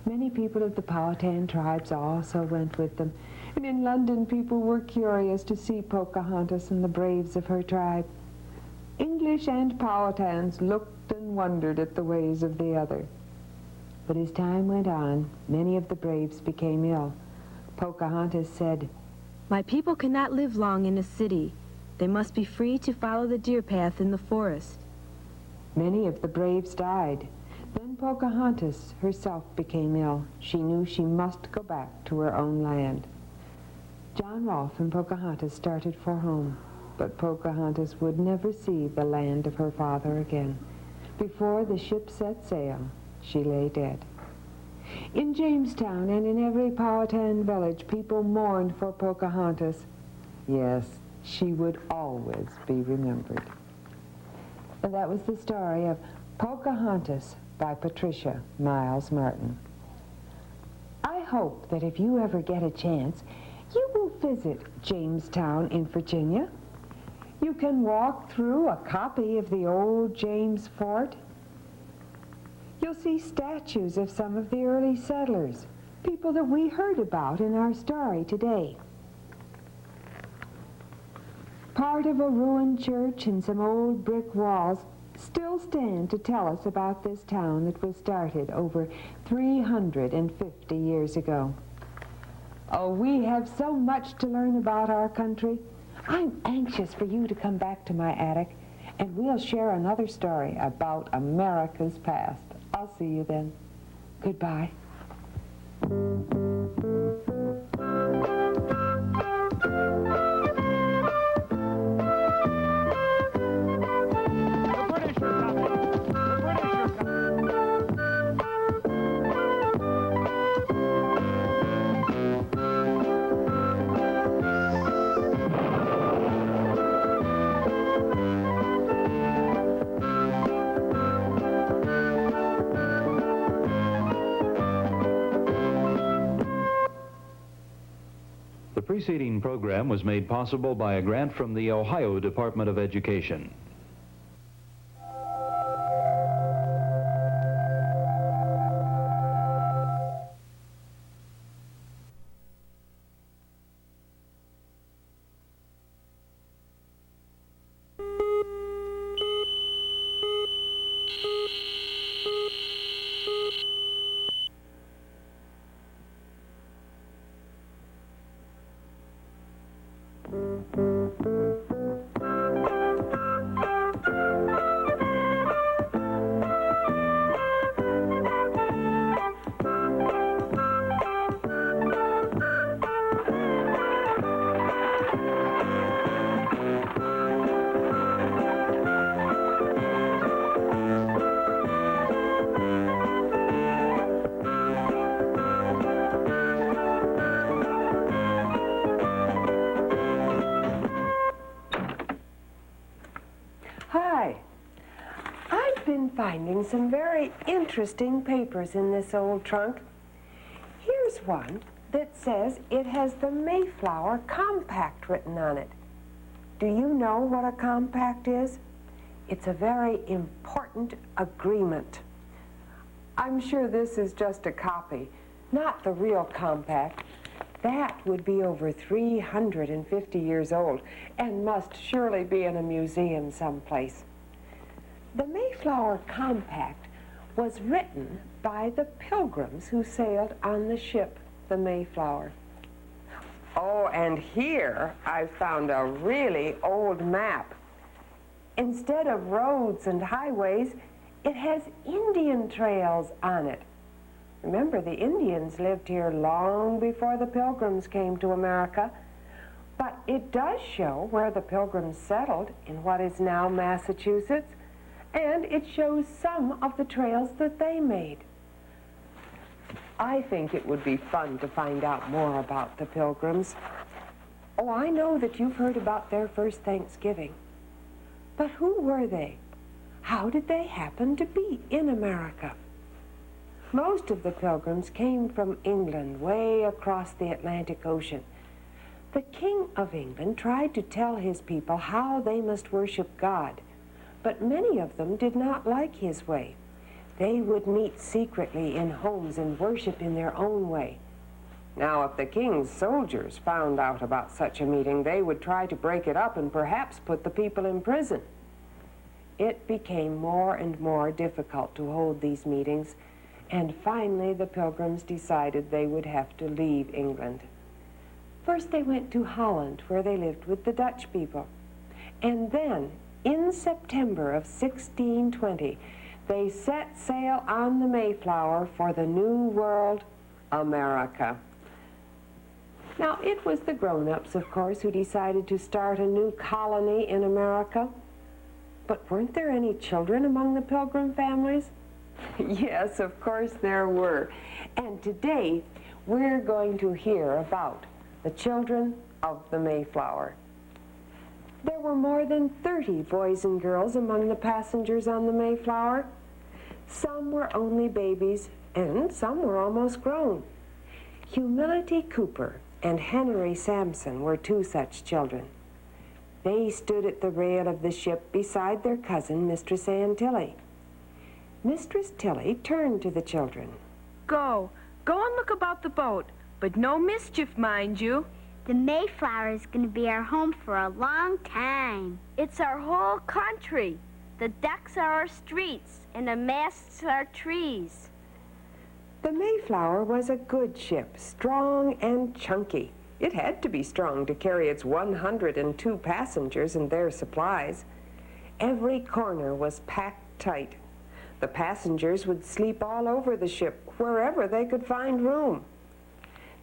Many people of the Powhatan tribes also went with them, and in London people were curious to see Pocahontas and the braves of her tribe. English and Powhatans looked and wondered at the ways of the other. But as time went on, many of the braves became ill. Pocahontas said, "My people cannot live long in a city. They must be free to follow the deer path in the forest." Many of the braves died. Then Pocahontas herself became ill. She knew she must go back to her own land. John Rolfe and Pocahontas started for home, but Pocahontas would never see the land of her father again. Before the ship set sail, she lay dead. In Jamestown and in every Powhatan village, people mourned for Pocahontas. Yes, she would always be remembered. And that was the story of Pocahontas by Patricia Miles Martin. I hope that if you ever get a chance, you will visit Jamestown in Virginia. You can walk through a copy of the old James Fort. You'll see statues of some of the early settlers, people that we heard about in our story today. Part of a ruined church and some old brick walls still stand to tell us about this town that was started over 350 years ago. Oh, we have so much to learn about our country. I'm anxious for you to come back to my attic, and we'll share another story about America's past. I'll see you then. Goodbye. The preceding program was made possible by a grant from the Ohio Department of Education. Hi. I've been finding some very interesting papers in this old trunk. Here's one that says it has the Mayflower Compact written on it. Do you know what a compact is? It's a very important agreement. I'm sure this is just a copy, not the real compact. That would be over 350 years old and must surely be in a museum someplace. The Mayflower Compact was written by the Pilgrims who sailed on the ship, the Mayflower. Oh, and here I've found a really old map. Instead of roads and highways, it has Indian trails on it. Remember, the Indians lived here long before the Pilgrims came to America, but it does show where the Pilgrims settled in what is now Massachusetts, and it shows some of the trails that they made. I think it would be fun to find out more about the Pilgrims. Oh, I know that you've heard about their first Thanksgiving. But who were they? How did they happen to be in America? Most of the Pilgrims came from England, way across the Atlantic Ocean. The King of England tried to tell his people how they must worship God, but many of them did not like his way. They would meet secretly in homes and worship in their own way. Now, if the king's soldiers found out about such a meeting, they would try to break it up and perhaps put the people in prison. It became more and more difficult to hold these meetings, and finally the Pilgrims decided they would have to leave England. First they went to Holland, where they lived with the Dutch people. And then, in September of 1620, they set sail on the Mayflower for the New World, America. Now, it was the grown-ups, of course, who decided to start a new colony in America. But weren't there any children among the Pilgrim families? Yes, of course there were. And today, we're going to hear about the children of the Mayflower. There were more than 30 boys and girls among the passengers on the Mayflower. Some were only babies, and some were almost grown. Humility Cooper and Henry Sampson were two such children. They stood at the rail of the ship beside their cousin, Mistress Ann Tilley. Mistress Tilley turned to the children. Go and look about the boat, but no mischief, mind you. The Mayflower is going to be our home for a long time. It's our whole country. The decks are our streets, and the masts are trees. The Mayflower was a good ship, strong and chunky. It had to be strong to carry its 102 passengers and their supplies. Every corner was packed tight. The passengers would sleep all over the ship, wherever they could find room.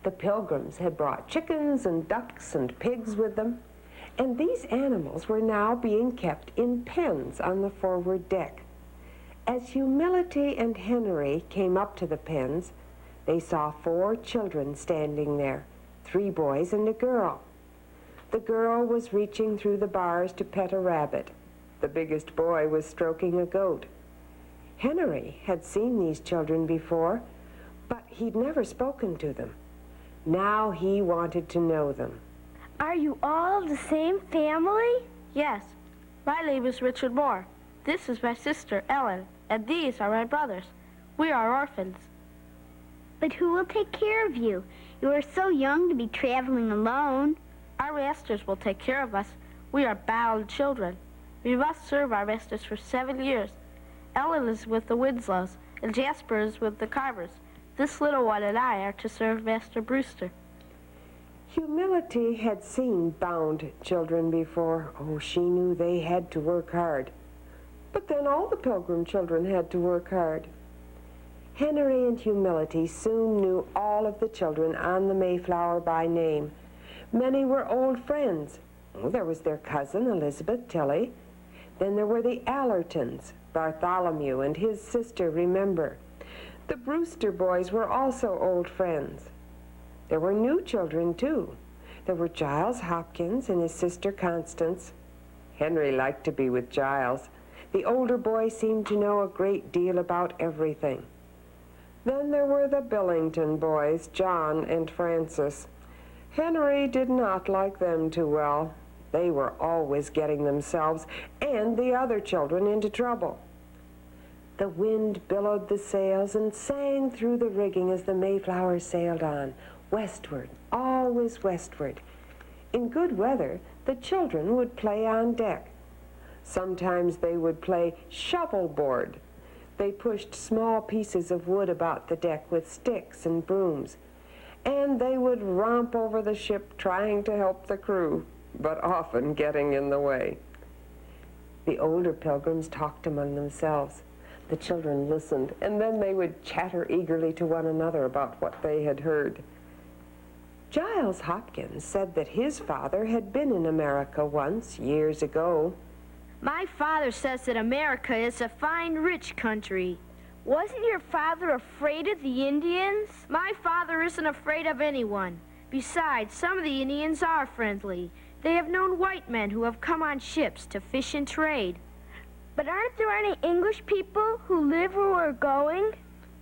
The Pilgrims had brought chickens and ducks and pigs with them, and these animals were now being kept in pens on the forward deck. As Humility and Henry came up to the pens, they saw 4 children standing there, 3 boys and a girl. The girl was reaching through the bars to pet a rabbit. The biggest boy was stroking a goat. Henry had seen these children before, but he'd never spoken to them. Now he wanted to know them. Are you all the same family? Yes. My name is Richard Moore. This is my sister, Ellen, and these are my brothers. We are orphans. But who will take care of you? You are so young to be traveling alone. Our masters will take care of us. We are bound children. We must serve our masters for 7 years. Ellen is with the Winslows, and Jasper is with the Carvers. This little one and I are to serve Master Brewster. Humility had seen bound children before. Oh, she knew they had to work hard. But then all the Pilgrim children had to work hard. Henry and Humility soon knew all of the children on the Mayflower by name. Many were old friends. Oh, there was their cousin, Elizabeth Tilley. Then there were the Allertons, Bartholomew and his sister, Remember. The Brewster boys were also old friends. There were new children, too. There were Giles Hopkins and his sister Constance. Henry liked to be with Giles. The older boy seemed to know a great deal about everything. Then there were the Billington boys, John and Francis. Henry did not like them too well. They were always getting themselves and the other children into trouble. The wind billowed the sails and sang through the rigging as the Mayflower sailed on, westward, always westward. In good weather, the children would play on deck. Sometimes they would play shovelboard. They pushed small pieces of wood about the deck with sticks and brooms. and they would romp over the ship trying to help the crew, but often getting in the way. The older pilgrims talked among themselves. The children listened, and then they would chatter eagerly to one another about what they had heard. Giles Hopkins said that his father had been in America once, years ago. My father says that America is a fine, rich country. Wasn't your father afraid of the Indians? My father isn't afraid of anyone. Besides, some of the Indians are friendly. They have known white men who have come on ships to fish and trade. But aren't there any English people who live where we're going?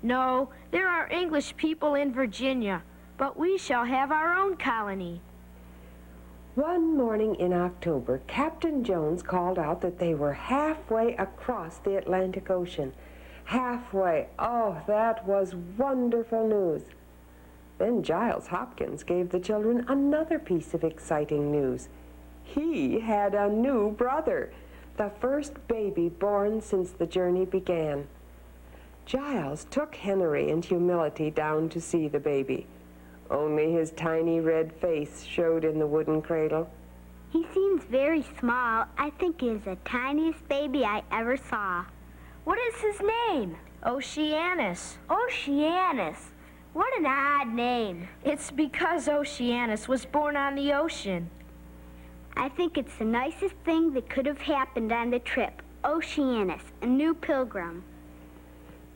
No, there are English people in Virginia, but we shall have our own colony. One morning in October, Captain Jones called out that they were halfway across the Atlantic Ocean. Halfway. Oh, that was wonderful news. Then Giles Hopkins gave the children another piece of exciting news. He had a new brother, the first baby born since the journey began. Giles took Henry and Humility down to see the baby. Only his tiny red face showed in the wooden cradle. He seems very small. I think he is the tiniest baby I ever saw. What is his name? Oceanus. Oceanus. What an odd name. It's because Oceanus was born on the ocean. I think it's the nicest thing that could have happened on the trip. Oceanus, a new pilgrim.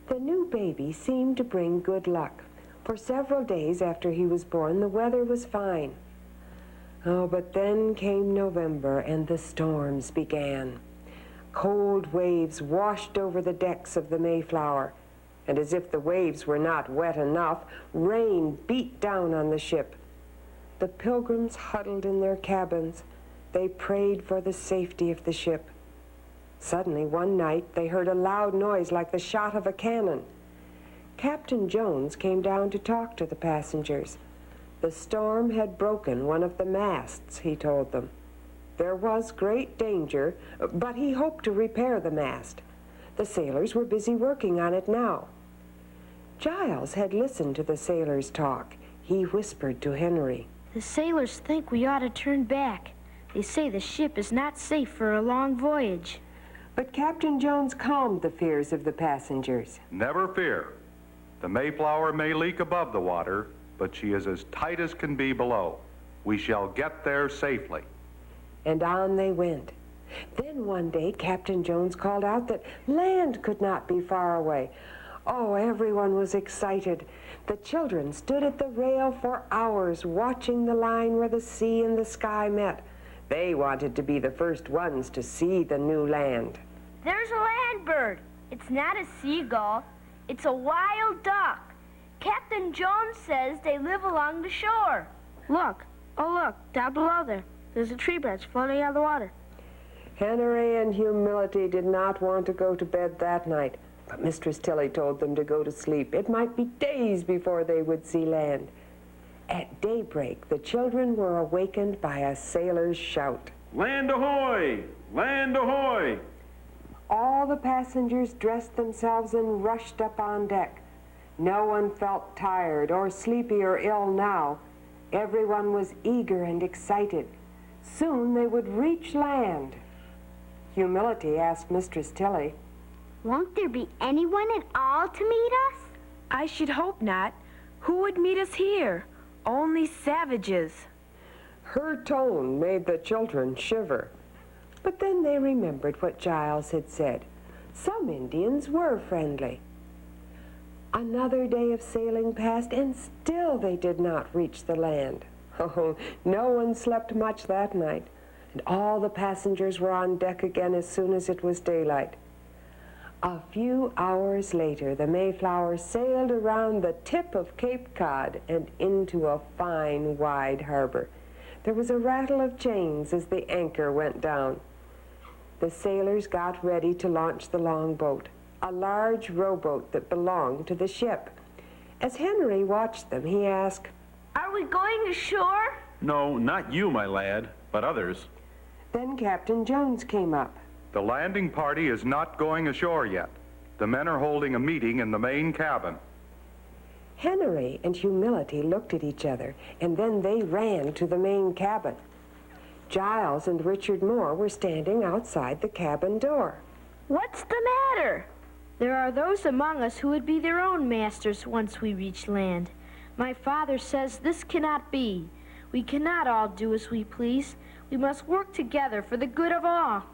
The new baby seemed to bring good luck. For several days after he was born, the weather was fine. Oh, but then came November and the storms began. Cold waves washed over the decks of the Mayflower, and as if the waves were not wet enough, rain beat down on the ship. The pilgrims huddled in their cabins. They prayed for the safety of the ship. Suddenly, one night, they heard a loud noise like the shot of a cannon. Captain Jones came down to talk to the passengers. The storm had broken one of the masts, he told them. There was great danger, but he hoped to repair the mast. The sailors were busy working on it now. Giles had listened to the sailors talk. He whispered to Henry. The sailors think we ought to turn back. They say the ship is not safe for a long voyage. But Captain Jones calmed the fears of the passengers. Never fear. The Mayflower may leak above the water, but she is as tight as can be below. We shall get there safely. And on they went. Then one day, Captain Jones called out that land could not be far away. Oh, everyone was excited. The children stood at the rail for hours, watching the line where the sea and the sky met. They wanted to be the first ones to see the new land. There's a land bird. It's not a seagull. It's a wild duck. Captain Jones says they live along the shore. Look. Oh, look. Down below there. There's a tree branch floating on the water. Henry and Humility did not want to go to bed that night, but Mistress Tilly told them to go to sleep. It might be days before they would see land. At daybreak, the children were awakened by a sailor's shout. Land ahoy! Land ahoy! All the passengers dressed themselves and rushed up on deck. No one felt tired or sleepy or ill now. Everyone was eager and excited. Soon they would reach land. Humility asked Mistress Tilly, "Won't there be anyone at all to meet us?" I should hope not. Who would meet us here? Only savages. Her tone made the children shiver. But then they remembered what Giles had said. Some Indians were friendly. Another day of sailing passed, and still they did not reach the land. Oh, no one slept much that night, and all the passengers were on deck again as soon as it was daylight. A few hours later, the Mayflower sailed around the tip of Cape Cod and into a fine, wide harbor. There was a rattle of chains as the anchor went down. The sailors got ready to launch the longboat, a large rowboat that belonged to the ship. As Henry watched them, he asked, "Are we going ashore?" No, not you, my lad, but others. Then Captain Jones came up. The landing party is not going ashore yet. The men are holding a meeting in the main cabin. Henry and Humility looked at each other, and then they ran to the main cabin. Giles and Richard Moore were standing outside the cabin door. What's the matter? There are those among us who would be their own masters once we reach land. My father says this cannot be. We cannot all do as we please. We must work together for the good of all.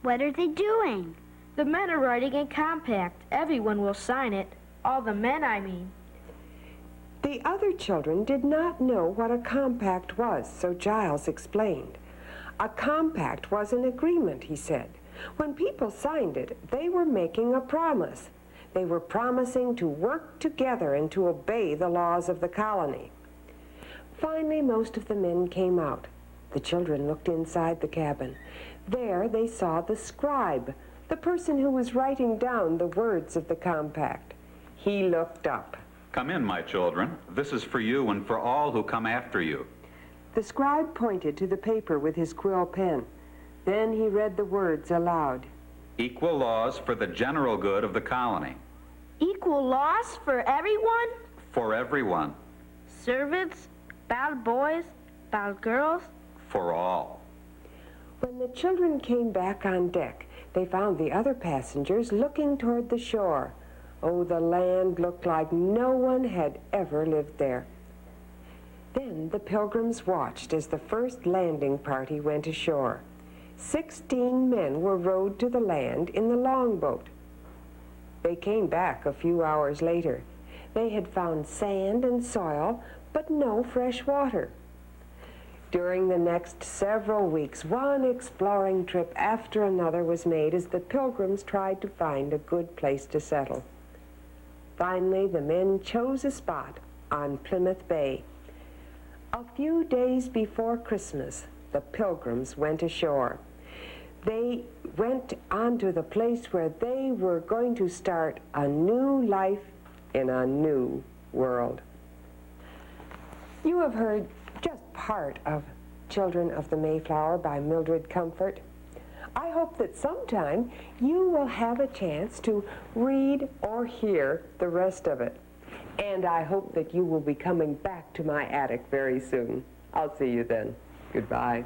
What are they doing? The men are writing a compact. Everyone will sign it. All the men, I mean. The other children did not know what a compact was, so Giles explained. A compact was an agreement, he said. When people signed it, they were making a promise. They were promising to work together and to obey the laws of the colony. Finally, most of the men came out. The children looked inside the cabin. There they saw the scribe, the person who was writing down the words of the compact. He looked up. Come in, my children. This is for you and for all who come after you. The scribe pointed to the paper with his quill pen. Then he read the words aloud. Equal laws for the general good of the colony. Equal laws for everyone? For everyone. Servants, bald boys, bald girls? For all. When the children came back on deck, they found the other passengers looking toward the shore. Oh, the land looked like no one had ever lived there. Then the Pilgrims watched as the first landing party went ashore. 16 men were rowed to the land in the longboat. They came back a few hours later. They had found sand and soil, but no fresh water. During the next several weeks, one exploring trip after another was made as the Pilgrims tried to find a good place to settle. Finally, the men chose a spot on Plymouth Bay. A few days before Christmas, the Pilgrims went ashore. They went on to the place where they were going to start a new life in a new world. You have heard just part of Children of the Mayflower by Mildred Comfort. I hope that sometime you will have a chance to read or hear the rest of it. And I hope that you will be coming back to my attic very soon. I'll see you then. Goodbye.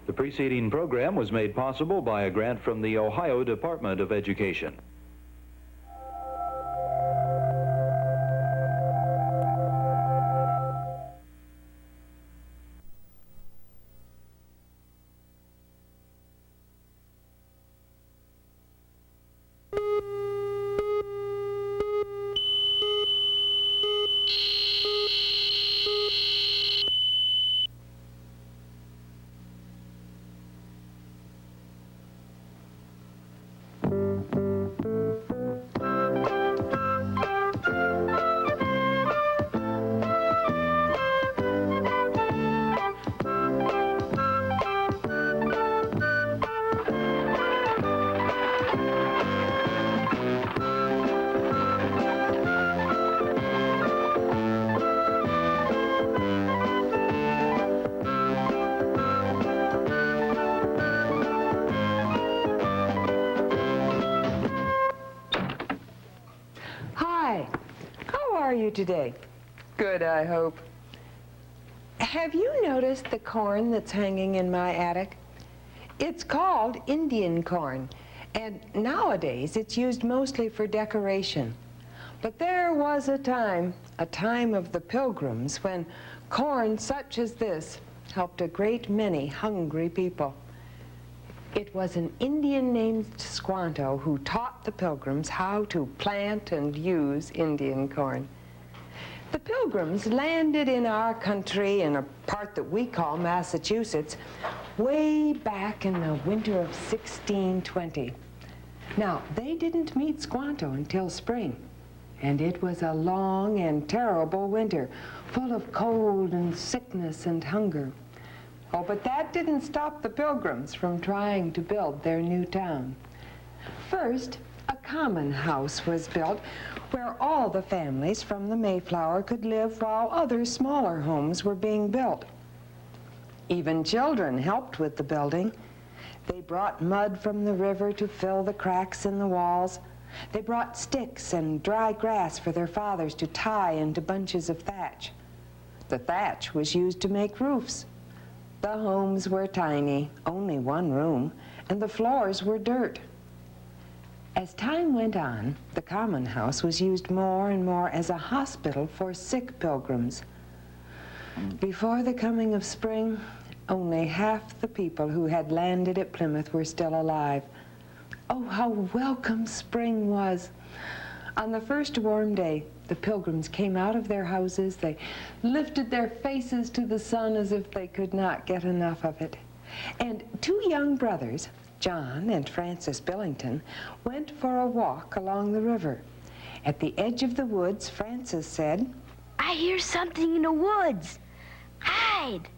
The preceding program was made possible by a grant from the Ohio Department of Education. Today? Good, I hope. Have you noticed the corn that's hanging in my attic? It's called Indian corn, and nowadays it's used mostly for decoration. But there was a time of the Pilgrims, when corn such as this helped a great many hungry people. It was an Indian named Squanto who taught the Pilgrims how to plant and use Indian corn. The Pilgrims landed in our country in a part that we call Massachusetts way back in the winter of 1620. Now, they didn't meet Squanto until spring, and it was a long and terrible winter, full of cold and sickness and hunger. Oh, but that didn't stop the Pilgrims from trying to build their new town. First, a common house was built where all the families from the Mayflower could live while other smaller homes were being built. Even children helped with the building. They brought mud from the river to fill the cracks in the walls. They brought sticks and dry grass for their fathers to tie into bunches of thatch. The thatch was used to make roofs. The homes were tiny, only one room, and the floors were dirt. As time went on, the common house was used more and more as a hospital for sick pilgrims. Before the coming of spring, only half the people who had landed at Plymouth were still alive. Oh, how welcome spring was! On the first warm day, the Pilgrims came out of their houses. They lifted their faces to the sun as if they could not get enough of it. And two young brothers, John and Francis Billington, went for a walk along the river. At the edge of the woods, Francis said, "I hear something in the woods. Hide!"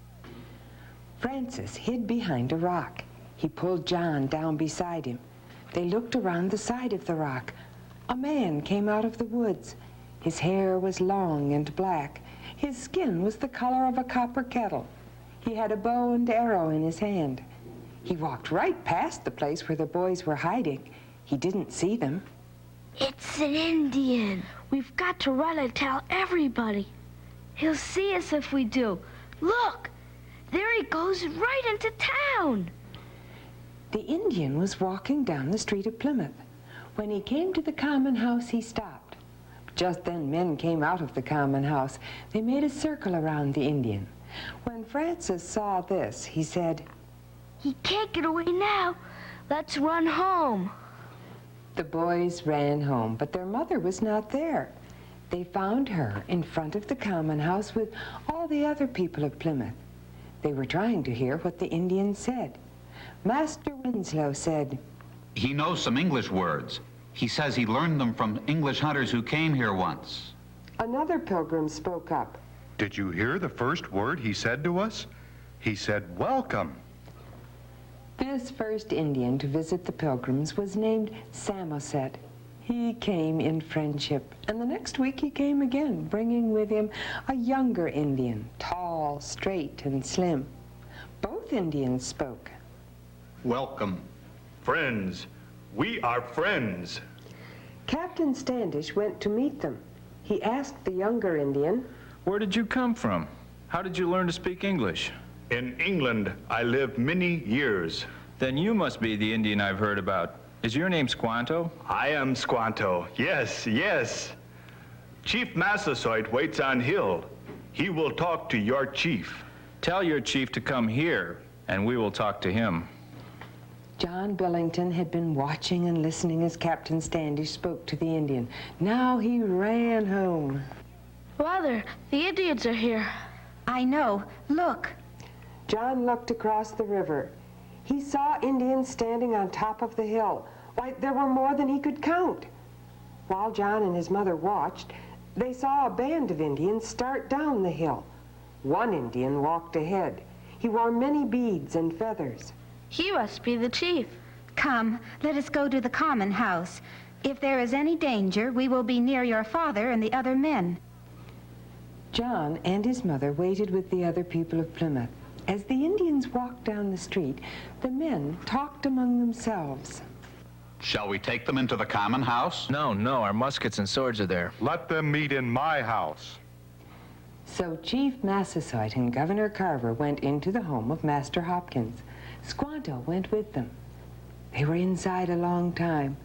Francis hid behind a rock. He pulled John down beside him. They looked around the side of the rock. A man came out of the woods. His hair was long and black. His skin was the color of a copper kettle. He had a bow and arrow in his hand. He walked right past the place where the boys were hiding. He didn't see them. "It's an Indian. We've got to run and tell everybody. He'll see us if we do. Look, there he goes right into town." The Indian was walking down the street of Plymouth. When he came to the common house, he stopped. Just then men came out of the common house. They made a circle around the Indian. When Francis saw this, he said, "He can't get away now. Let's run home." The boys ran home, but their mother was not there. They found her in front of the common house with all the other people of Plymouth. They were trying to hear what the Indian said. Master Winslow said, "He knows some English words. He says he learned them from English hunters who came here once." Another pilgrim spoke up. Did you hear the first word he said to us? He said, "Welcome." This first Indian to visit the Pilgrims was named Samoset. He came in friendship, and the next week he came again, bringing with him a younger Indian, tall, straight, and slim. Both Indians spoke. Welcome. Friends. We are friends. Captain Standish went to meet them. He asked the younger Indian, "Where did you come from? How did you learn to speak English?" In England, I lived many years. Then you must be the Indian I've heard about. Is your name Squanto? I am Squanto. Yes, yes. Chief Massasoit waits on hill. He will talk to your chief. Tell your chief to come here, and we will talk to him. John Billington had been watching and listening as Captain Standish spoke to the Indian. Now he ran home. "Mother, the Indians are here." "I know. Look." John looked across the river. He saw Indians standing on top of the hill. Why, there were more than he could count. While John and his mother watched, they saw a band of Indians start down the hill. One Indian walked ahead. He wore many beads and feathers. He must be the chief. "Come, let us go to the common house. If there is any danger, we will be near your father and the other men." John and his mother waited with the other people of Plymouth. As the Indians walked down the street, the men talked among themselves. Shall we take them into the common house? No, our muskets and swords are there. Let them meet in my house. So Chief Massasoit and Governor Carver went into the home of Master Hopkins. Squanto went with them. They were inside a long time.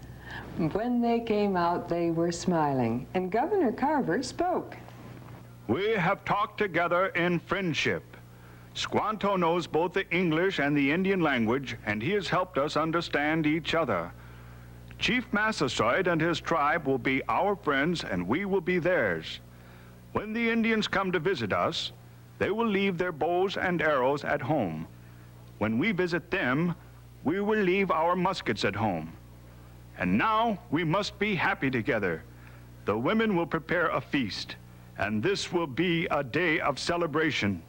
When they came out, they were smiling, and Governor Carver spoke. We have talked together in friendship. Squanto knows both the English and the Indian language, and he has helped us understand each other. Chief Massasoit and his tribe will be our friends, and we will be theirs. When the Indians come to visit us, they will leave their bows and arrows at home. When we visit them, we will leave our muskets at home. And now we must be happy together. The women will prepare a feast, and this will be a day of celebration.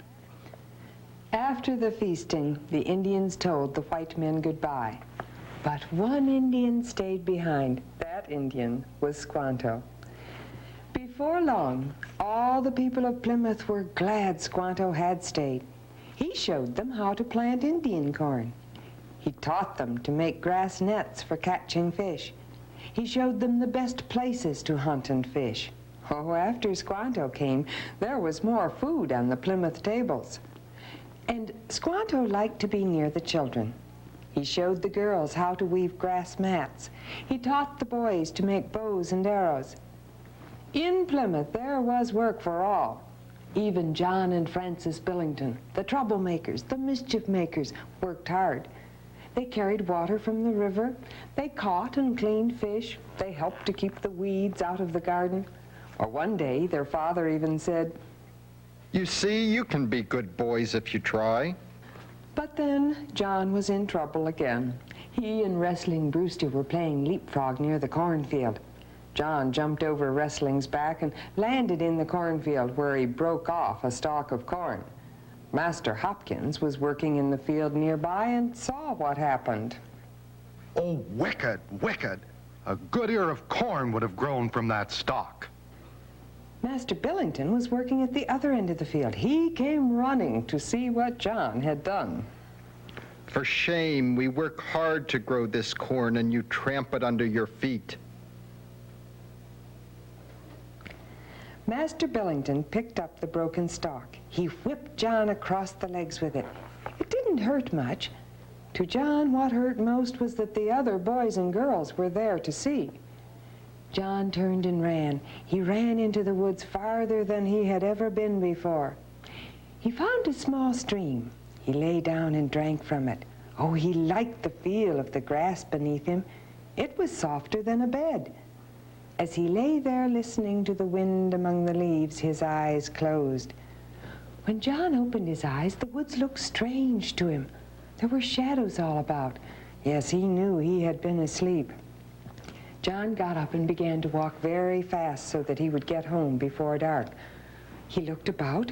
After the feasting, the Indians told the white men goodbye. But one Indian stayed behind. That Indian was Squanto. Before long, all the people of Plymouth were glad Squanto had stayed. He showed them how to plant Indian corn. He taught them to make grass nets for catching fish. He showed them the best places to hunt and fish. Oh, after Squanto came, there was more food on the Plymouth tables. And Squanto liked to be near the children. He showed the girls how to weave grass mats. He taught the boys to make bows and arrows. In Plymouth, there was work for all. Even John and Francis Billington, the troublemakers, the mischief makers, worked hard. They carried water from the river. They caught and cleaned fish. They helped to keep the weeds out of the garden. Or one day, their father even said, "You see, you can be good boys if you try." But then John was in trouble again. He and Wrestling Brewster were playing leapfrog near the cornfield. John jumped over Wrestling's back and landed in the cornfield, where he broke off a stalk of corn. Master Hopkins was working in the field nearby and saw what happened. "Oh, wicked, wicked! A good ear of corn would have grown from that stalk." Master Billington was working at the other end of the field. He came running to see what John had done. "For shame, we work hard to grow this corn and you tramp it under your feet." Master Billington picked up the broken stalk. He whipped John across the legs with it. It didn't hurt much. To John, what hurt most was that the other boys and girls were there to see. John turned and ran. He ran into the woods farther than he had ever been before. He found a small stream. He lay down and drank from it. Oh, he liked the feel of the grass beneath him. It was softer than a bed. As he lay there listening to the wind among the leaves, his eyes closed. When John opened his eyes, the woods looked strange to him. There were shadows all about. Yes, he knew he had been asleep. John got up and began to walk very fast so that he would get home before dark. He looked about.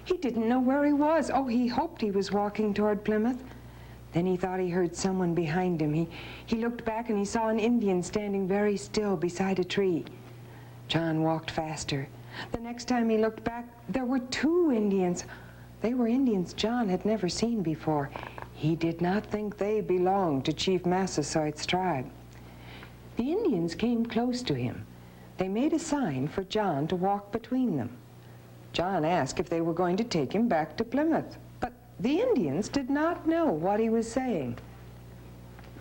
He didn't know where he was. Oh, he hoped he was walking toward Plymouth. Then he thought he heard someone behind him. He looked back and he saw an Indian standing very still beside a tree. John walked faster. The next time he looked back, there were 2 Indians. They were Indians John had never seen before. He did not think they belonged to Chief Massasoit's tribe. The Indians came close to him. They made a sign for John to walk between them. John asked if they were going to take him back to Plymouth, but the Indians did not know what he was saying.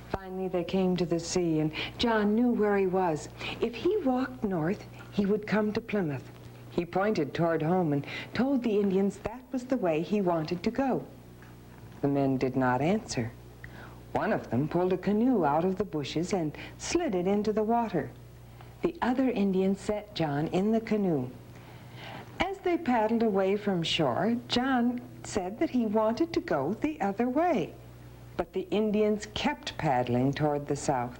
Finally, they came to the sea, and John knew where he was. If he walked north, he would come to Plymouth. He pointed toward home and told the Indians that was the way he wanted to go. The men did not answer. One of them pulled a canoe out of the bushes and slid it into the water. The other Indian set John in the canoe. As they paddled away from shore, John said that he wanted to go the other way. But the Indians kept paddling toward the south.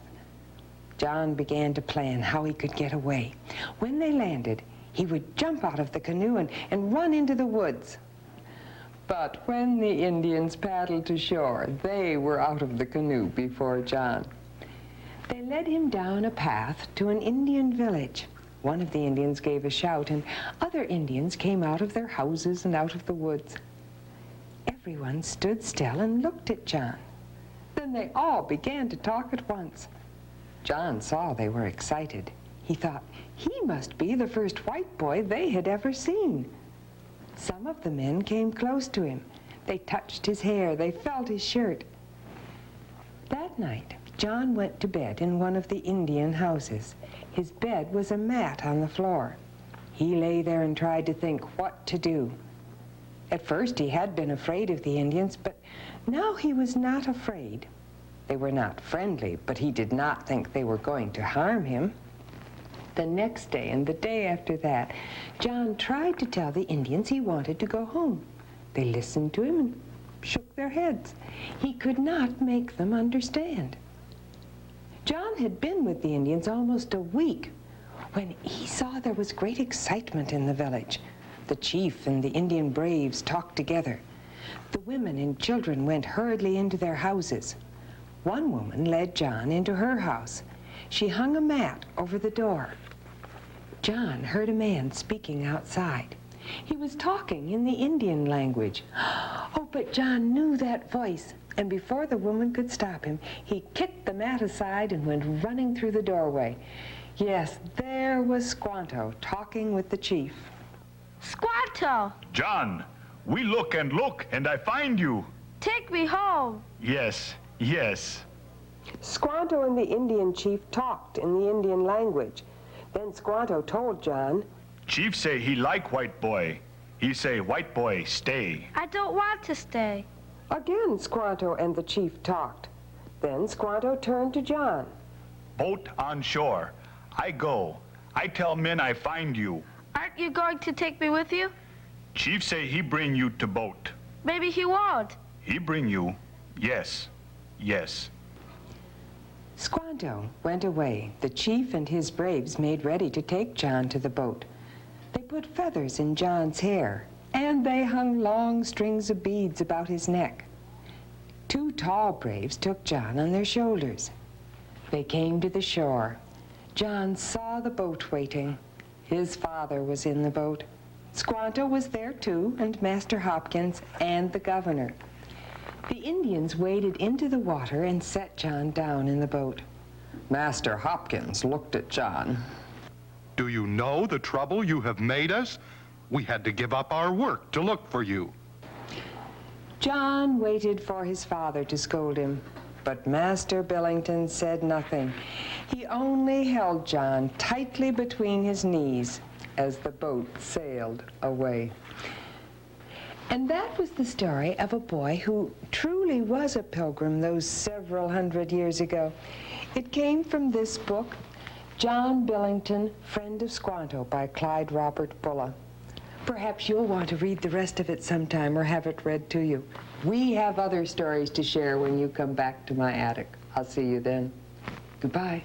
John began to plan how he could get away. When they landed, he would jump out of the canoe and run into the woods. But when the Indians paddled to shore, they were out of the canoe before John. They led him down a path to an Indian village. One of the Indians gave a shout, and other Indians came out of their houses and out of the woods. Everyone stood still and looked at John. Then they all began to talk at once. John saw they were excited. He thought he must be the first white boy they had ever seen. Some of the men came close to him. They touched his hair. They felt his shirt. That night, John went to bed in one of the Indian houses. His bed was a mat on the floor. He lay there and tried to think what to do. At first, he had been afraid of the Indians, but now he was not afraid. They were not friendly, but he did not think they were going to harm him. The next day and the day after that, John tried to tell the Indians he wanted to go home. They listened to him and shook their heads. He could not make them understand. John had been with the Indians almost a week when he saw there was great excitement in the village. The chief and the Indian braves talked together. The women and children went hurriedly into their houses. One woman led John into her house. She hung a mat over the door. John heard a man speaking outside. He was talking in the Indian language. Oh, but John knew that voice, and before the woman could stop him, he kicked the mat aside and went running through the doorway. Yes, there was Squanto talking with the chief. Squanto! John, we look, and I find you. Take me home. Yes, yes. Squanto and the Indian chief talked in the Indian language. Then Squanto told John, Chief say he like white boy. He say, white boy, stay. I don't want to stay. Again, Squanto and the chief talked. Then Squanto turned to John. Boat on shore. I go. I tell men I find you. Aren't you going to take me with you? Chief say he bring you to boat. Maybe he won't. He bring you. Yes. Yes. Squanto went away. The chief and his braves made ready to take John to the boat. They put feathers in John's hair, and they hung long strings of beads about his neck. Two tall braves took John on their shoulders. They came to the shore. John saw the boat waiting. His father was in the boat. Squanto was there too, and Master Hopkins, and the governor. The Indians waded into the water and set John down in the boat. Master Hopkins looked at John. Do you know the trouble you have made us? We had to give up our work to look for you. John waited for his father to scold him, but Master Billington said nothing. He only held John tightly between his knees as the boat sailed away. And that was the story of a boy who truly was a pilgrim those several hundred years ago. It came from this book, John Billington, Friend of Squanto, by Clyde Robert Bulla. Perhaps you'll want to read the rest of it sometime or have it read to you. We have other stories to share when you come back to my attic. I'll see you then. Goodbye.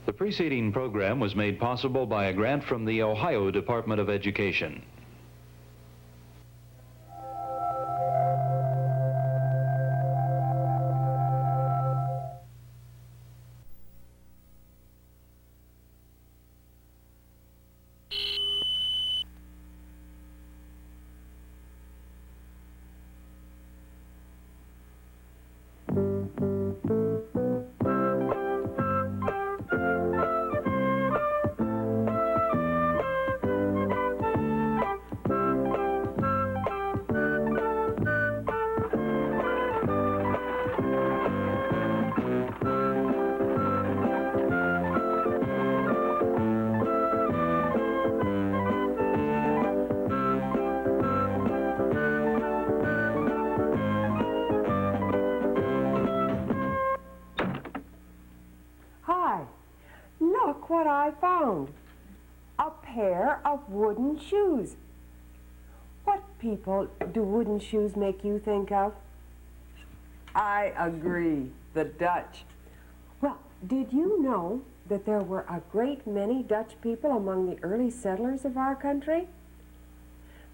The preceding program was made possible by a grant from the Ohio Department of Education. Look what I found. A pair of wooden shoes. What people do wooden shoes make you think of? I agree, the Dutch. Well, did you know that there were a great many Dutch people among the early settlers of our country?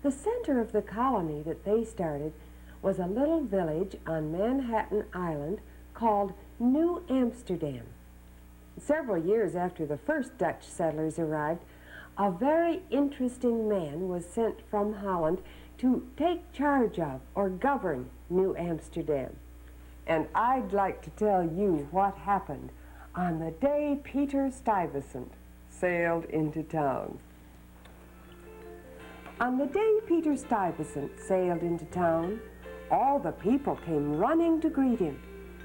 The center of the colony that they started was a little village on Manhattan Island called New Amsterdam. Several years after the first Dutch settlers arrived, a very interesting man was sent from Holland to take charge of or govern New Amsterdam. And I'd like to tell you what happened on the day Peter Stuyvesant sailed into town. On the day Peter Stuyvesant sailed into town, All the people came running to greet him.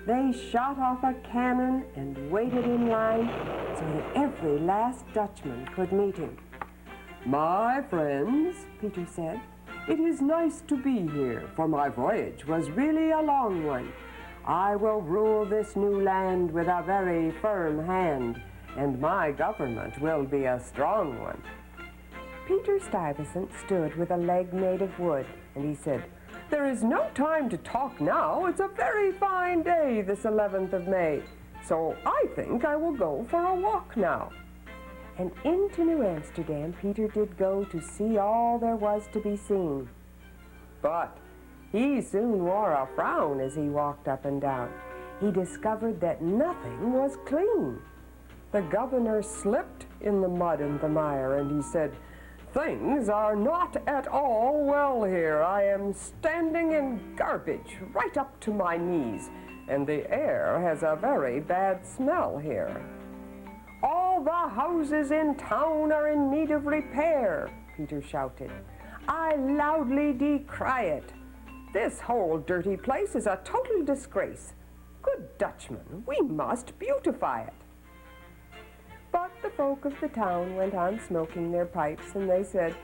They shot off a cannon and waited in line so that every last Dutchman could meet him. "My friends," Peter said, "it is nice to be here, for my voyage was really a long one. I will rule this new land with a very firm hand, and my government will be a strong one." Peter Stuyvesant stood with a leg made of wood, and he said, "There is no time to talk now. It's a very fine day, this 11th of May. So I think I will go for a walk now." And into New Amsterdam Peter did go to see all there was to be seen. But he soon wore a frown as he walked up and down. He discovered that nothing was clean. The governor slipped in the mud and the mire, and he said, "Things are not at all well here. I am standing in garbage right up to my knees, and the air has a very bad smell here. All the houses in town are in need of repair," Peter shouted. "I loudly decry it. This whole dirty place is a total disgrace. Good Dutchman, we must beautify it." But the folk of the town went on smoking their pipes, and they said,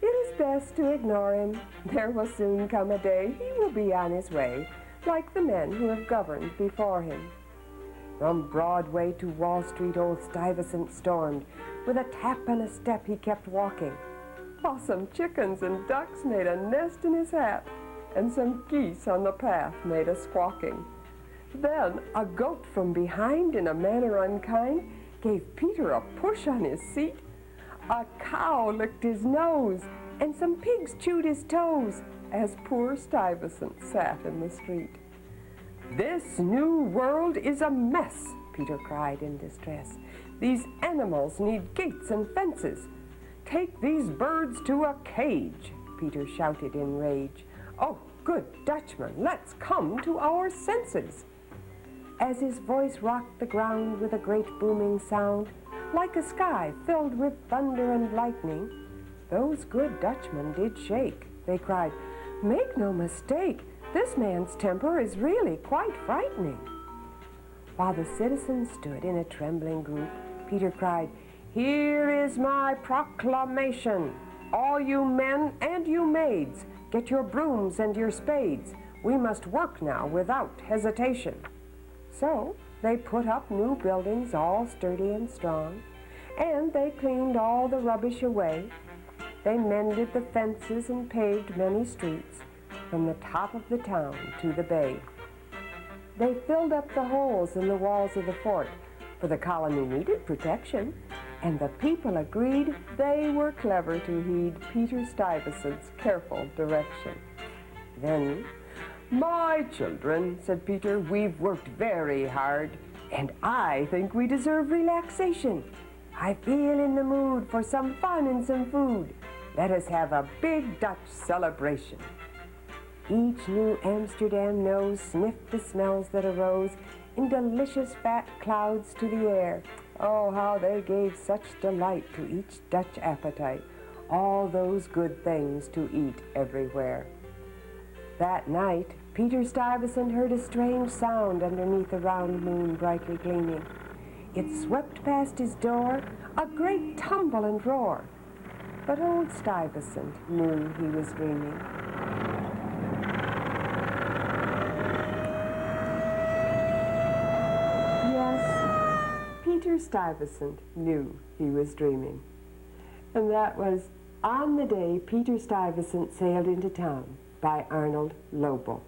"It is best to ignore him. There will soon come a day he will be on his way, like the men who have governed before him." From Broadway to Wall Street old Stuyvesant stormed. With a tap and a step he kept walking, while some chickens and ducks made a nest in his hat, and some geese on the path made a squawking. Then a goat from behind, in a manner unkind, gave Peter a push on his seat. A cow licked his nose, and some pigs chewed his toes, as poor Stuyvesant sat in the street. "This new world is a mess," Peter cried in distress. "These animals need gates and fences. Take these birds to a cage," Peter shouted in rage. "Oh, good Dutchman, let's come to our senses." As his voice rocked the ground with a great booming sound, like a sky filled with thunder and lightning, those good Dutchmen did shake. They cried, "Make no mistake, this man's temper is really quite frightening." While the citizens stood in a trembling group, Peter cried, "Here is my proclamation. All you men and you maids, get your brooms and your spades. We must work now without hesitation." So they put up new buildings all sturdy and strong, and they cleaned all the rubbish away. They mended the fences and paved many streets, from the top of the town to the bay. They filled up the holes in the walls of the fort, for the colony needed protection, and the people agreed they were clever to heed Peter Stuyvesant's careful direction. Then, "My children," said Peter, "we've worked very hard, and I think we deserve relaxation. I feel in the mood for some fun and some food. Let us have a big Dutch celebration." Each New Amsterdam nose sniffed the smells that arose in delicious fat clouds to the air. Oh, how they gave such delight to each Dutch appetite, all those good things to eat everywhere. That night, Peter Stuyvesant heard a strange sound underneath the round moon brightly gleaming. It swept past his door, a great tumble and roar. But old Stuyvesant knew he was dreaming. Yes, Peter Stuyvesant knew he was dreaming. And that was On the Day Peter Stuyvesant Sailed into Town by Arnold Lobel.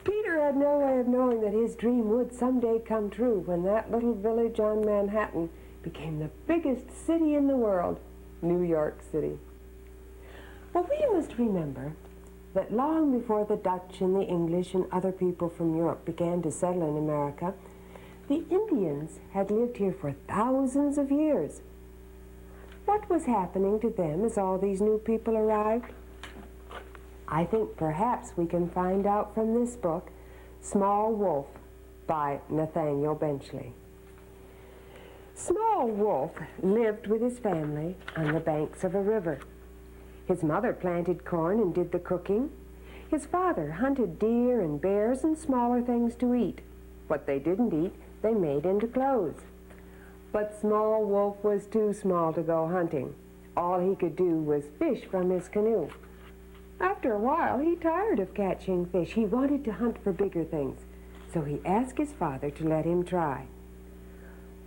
Peter had no way of knowing that his dream would someday come true when that little village on Manhattan became the biggest city in the world, New York City. Well, we must remember that long before the Dutch and the English and other people from Europe began to settle in America, the Indians had lived here for thousands of years. What was happening to them as all these new people arrived? I think perhaps we can find out from this book, Small Wolf, by Nathaniel Benchley. Small Wolf lived with his family on the banks of a river. His mother planted corn and did the cooking. His father hunted deer and bears and smaller things to eat. What they didn't eat, they made into clothes. But Small Wolf was too small to go hunting. All he could do was fish from his canoe. After a while, he tired of catching fish. He wanted to hunt for bigger things, so he asked his father to let him try.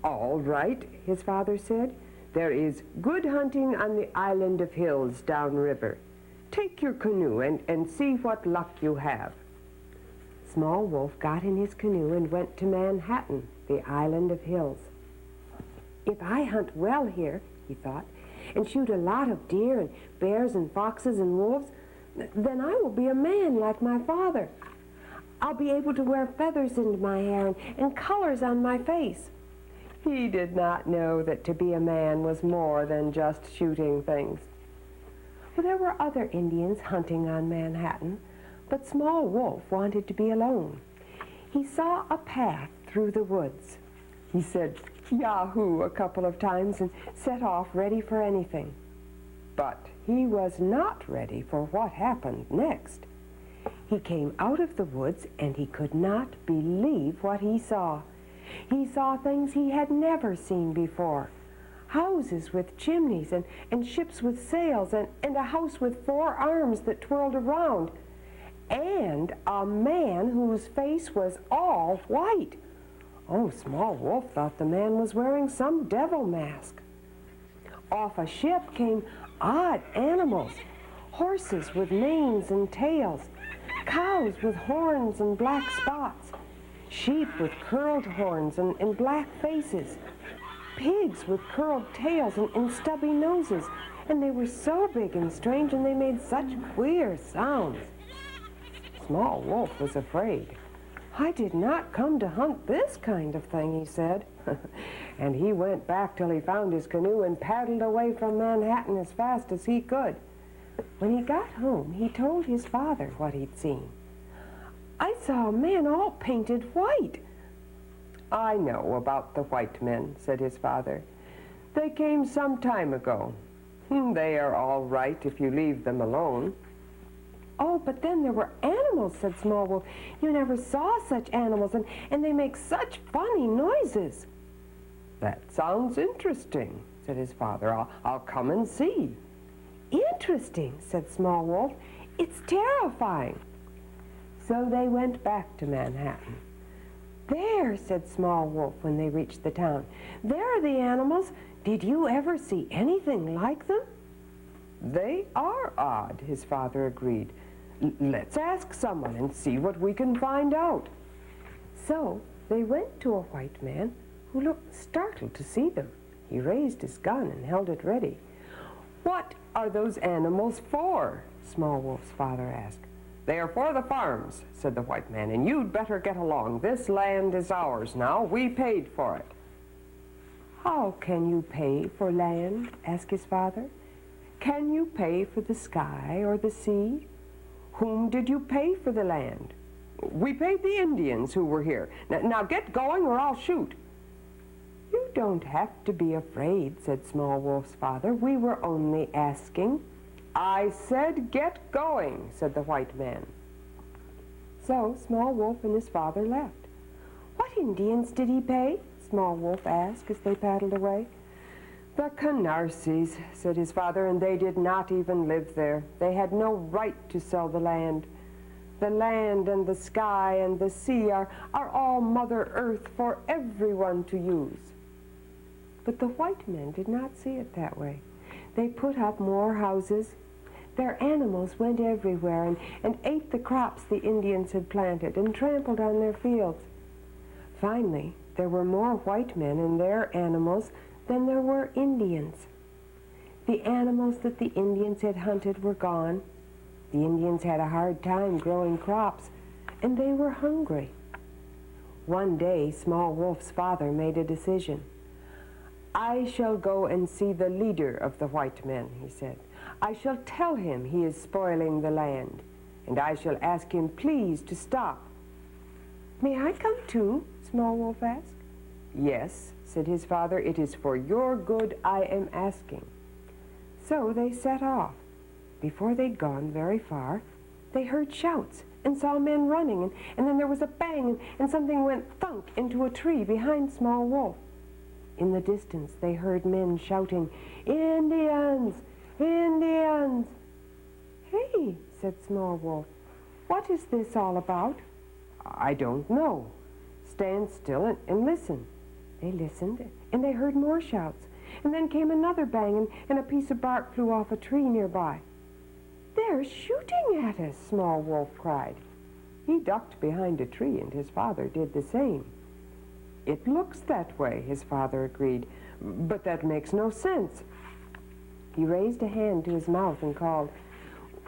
"All right," his father said. "There is good hunting on the island of hills downriver. Take your canoe and see what luck you have." Small Wolf got in his canoe and went to Manhattan, the island of hills. "If I hunt well here," he thought, "and shoot a lot of deer and bears and foxes and wolves, then I will be a man like my father. I'll be able to wear feathers in my hair and colors on my face." He did not know that to be a man was more than just shooting things. Well, there were other Indians hunting on Manhattan, but Small Wolf wanted to be alone. He saw a path through the woods. He said "Yahoo" a couple of times and set off ready for anything. But he was not ready for what happened next. He came out of the woods and he could not believe what he saw. He saw things he had never seen before. Houses with chimneys and ships with sails and a house with 4 arms that twirled around. And a man whose face was all white. Oh, Small Wolf thought the man was wearing some devil mask. Off a ship came odd animals, horses with manes and tails, cows with horns and black spots, sheep with curled horns and black faces, pigs with curled tails and stubby noses, and they were so big and strange and they made such queer sounds. Small Wolf was afraid. "I did not come to hunt this kind of thing," he said. And he went back till he found his canoe and paddled away from Manhattan as fast as he could. When he got home, he told his father what he'd seen. "I saw a man all painted white." "I know about the white men," said his father. "They came some time ago. They are all right if you leave them alone." "Oh, but then there were animals," said Small Wolf. "You never saw such animals, and they make such funny noises." "That sounds interesting," said his father. I'll come and see." "Interesting," said Small Wolf. "It's terrifying." So they went back to Manhattan. "There," said Small Wolf when they reached the town. "There are the animals. Did you ever see anything like them?" "They are odd," his father agreed. "Let's ask someone and see what we can find out." So they went to a white man who looked startled to see them. He raised his gun and held it ready. "What are those animals for?" Small Wolf's father asked. "They are for the farms," said the white man, "and you'd better get along. This land is ours now. We paid for it." "How can you pay for land?" asked his father. "Can you pay for the sky or the sea? Whom did you pay for the land?" "We paid the Indians who were here. Now get going or I'll shoot." "You don't have to be afraid," said Small Wolf's father. "We were only asking." "I said get going," said the white man. So Small Wolf and his father left. "What Indians did he pay?" Small Wolf asked as they paddled away. "The Canarsies," said his father, "and they did not even live there. They had no right to sell the land. The land and the sky and the sea are all Mother Earth for everyone to use." But the white men did not see it that way. They put up more houses. Their animals went everywhere and ate the crops the Indians had planted and trampled on their fields. Finally, there were more white men and their animals than there were Indians. The animals that the Indians had hunted were gone. The Indians had a hard time growing crops, and they were hungry. One day, Small Wolf's father made a decision. "I shall go and see the leader of the white men," he said. "I shall tell him he is spoiling the land, and I shall ask him please to stop." "May I come too?" Small Wolf asked. "Yes," said his father, "it is for your good I am asking." So they set off. Before they'd gone very far, they heard shouts and saw men running, and then there was a bang, and something went thunk into a tree behind Small Wolf. In the distance, they heard men shouting, "Indians! Indians!" "Hey," said Small Wolf, "what is this all about?" "I don't know. Stand still and listen." They listened, and they heard more shouts, and then came another bang, and a piece of bark flew off a tree nearby. "They're shooting at us," Small Wolf cried. He ducked behind a tree, and his father did the same. "It looks that way," his father agreed, "but that makes no sense." He raised a hand to his mouth and called,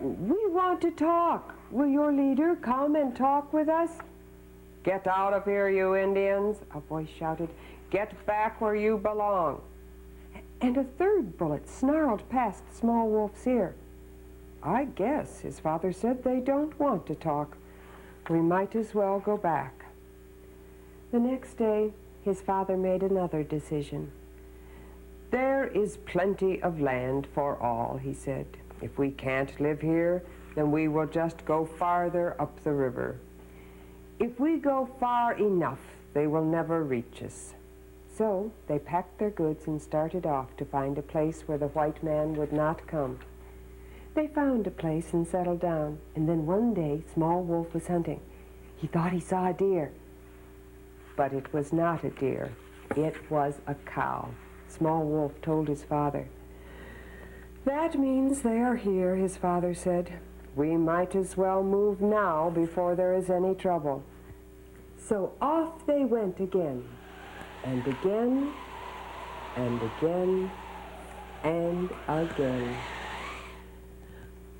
"We want to talk. Will your leader come and talk with us?" "Get out of here, you Indians," a voice shouted. "Get back where you belong." And a third bullet snarled past Small Wolf's ear. "I guess," his father said, "they don't want to talk. We might as well go back." The next day, his father made another decision. "There is plenty of land for all," he said. "If we can't live here, then we will just go farther up the river. If we go far enough, they will never reach us." So they packed their goods and started off to find a place where the white man would not come. They found a place and settled down, and then one day Small Wolf was hunting. He thought he saw a deer. But it was not a deer. It was a cow. Small Wolf told his father. "That means they are here," his father said. "We might as well move now before there is any trouble." So off they went again, and again, and again, and again.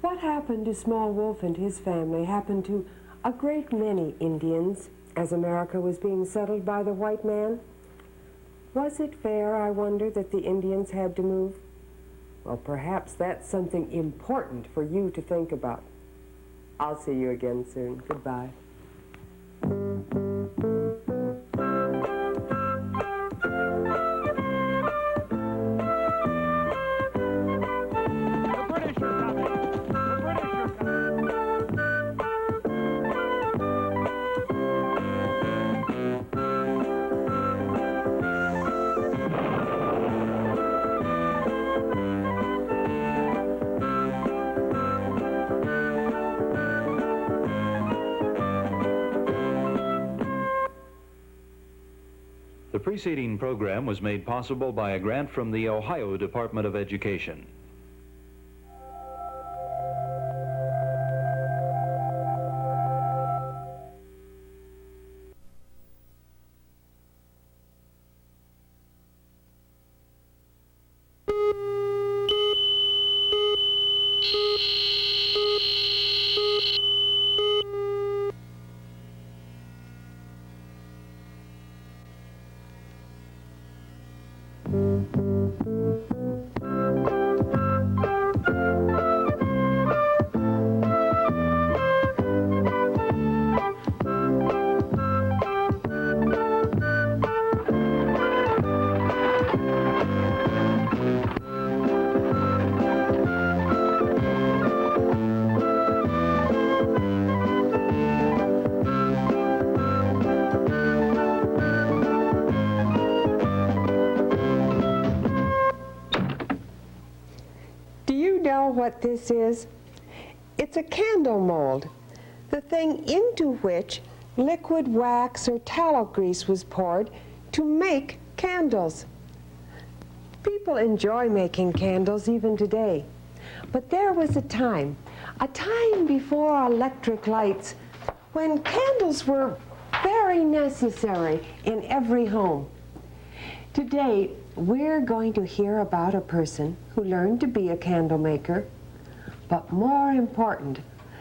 What happened to Small Wolf and his family happened to a great many Indians as America was being settled by the white man. Was it fair, I wonder, that the Indians had to move? Well, perhaps that's something important for you to think about. I'll see you again soon. Goodbye. The preceding program was made possible by a grant from the Ohio Department of Education. What this is? It's a candle mold, the thing into which liquid wax or tallow grease was poured to make candles. People enjoy making candles even today, but there was a time before electric lights, when candles were very necessary in every home. Today, we're going to hear about a person who learned to be a candle maker, but more important,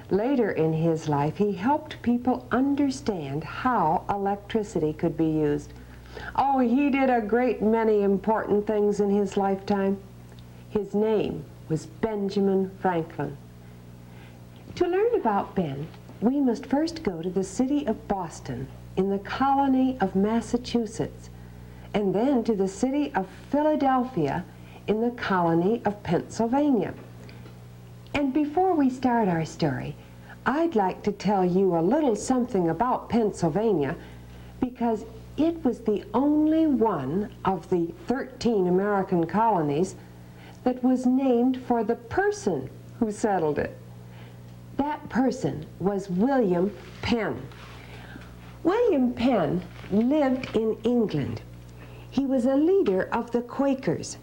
later in his life, he helped people understand how electricity could be used. Oh, he did a great many important things in his lifetime. His name was Benjamin Franklin. To learn about Ben, we must first go to the city of Boston in the colony of Massachusetts, and then to the city of Philadelphia in the colony of Pennsylvania. And before we start our story, I'd like to tell you a little something about Pennsylvania because it was the only one of the 13 American colonies that was named for the person who settled it. That person was William Penn. William Penn lived in England. He was a leader of the Quakers.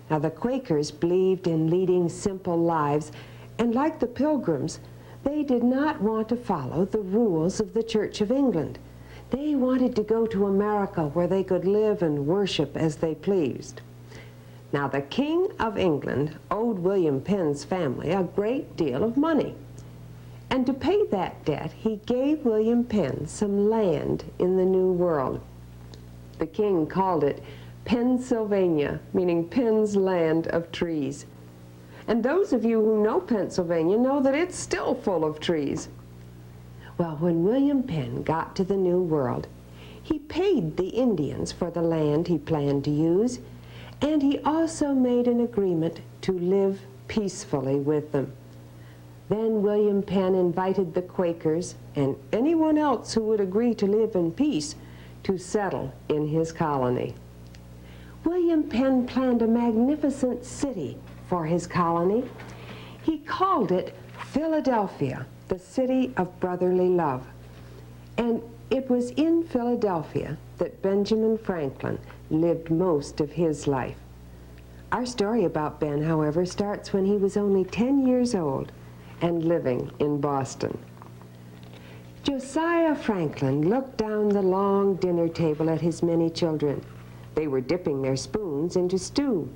Now, the Quakers believed in leading simple lives, and like the Pilgrims, they did not want to follow the rules of the Church of England. They wanted to go to America where they could live and worship as they pleased. Now, the King of England owed William Penn's family a great deal of money. And to pay that debt, he gave William Penn some land in the New World. The king called it Pennsylvania, meaning Penn's land of trees. And those of you who know Pennsylvania know that it's still full of trees. Well, when William Penn got to the New World, he paid the Indians for the land he planned to use, and he also made an agreement to live peacefully with them. Then William Penn invited the Quakers and anyone else who would agree to live in peace to settle in his colony. William Penn planned a magnificent city for his colony. He called it Philadelphia, the city of brotherly love. And it was in Philadelphia that Benjamin Franklin lived most of his life. Our story about Ben, however, starts when he was only 10 years old and living in Boston. Josiah Franklin looked down the long dinner table at his many children. They were dipping their spoons into stew.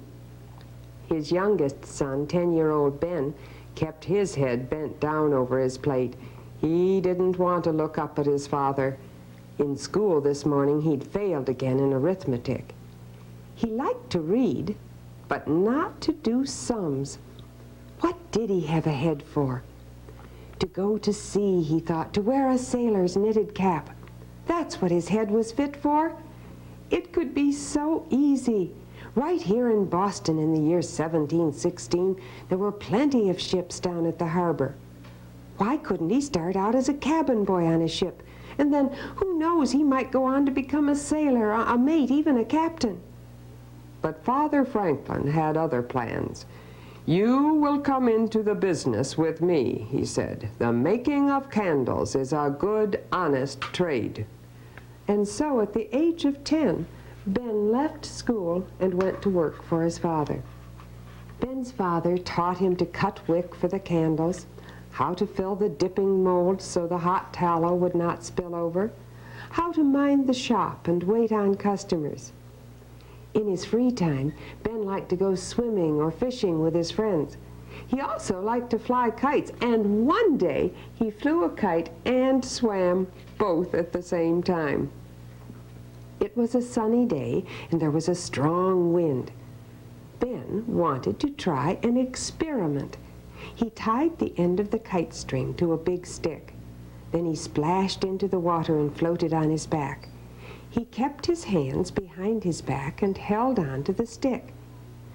His youngest son, 10-year-old Ben, kept his head bent down over his plate. He didn't want to look up at his father. In school this morning, he'd failed again in arithmetic. He liked to read, but not to do sums. What did he have a head for? To go to sea, he thought, to wear a sailor's knitted cap. That's what his head was fit for. It could be so easy. Right here in Boston in the year 1716, there were plenty of ships down at the harbor. Why couldn't he start out as a cabin boy on a ship? And then, who knows, he might go on to become a sailor, a mate, even a captain. But Father Franklin had other plans. "You will come into the business with me," he said. "The making of candles is a good, honest trade." And so at the age of 10, Ben left school and went to work for his father. Ben's father taught him to cut wick for the candles, how to fill the dipping mold so the hot tallow would not spill over, how to mind the shop and wait on customers. In his free time, Ben liked to go swimming or fishing with his friends. He also liked to fly kites, and one day he flew a kite and swam both at the same time. It was a sunny day, and there was a strong wind. Ben wanted to try an experiment. He tied the end of the kite string to a big stick. Then he splashed into the water and floated on his back. He kept his hands behind his back and held on to the stick.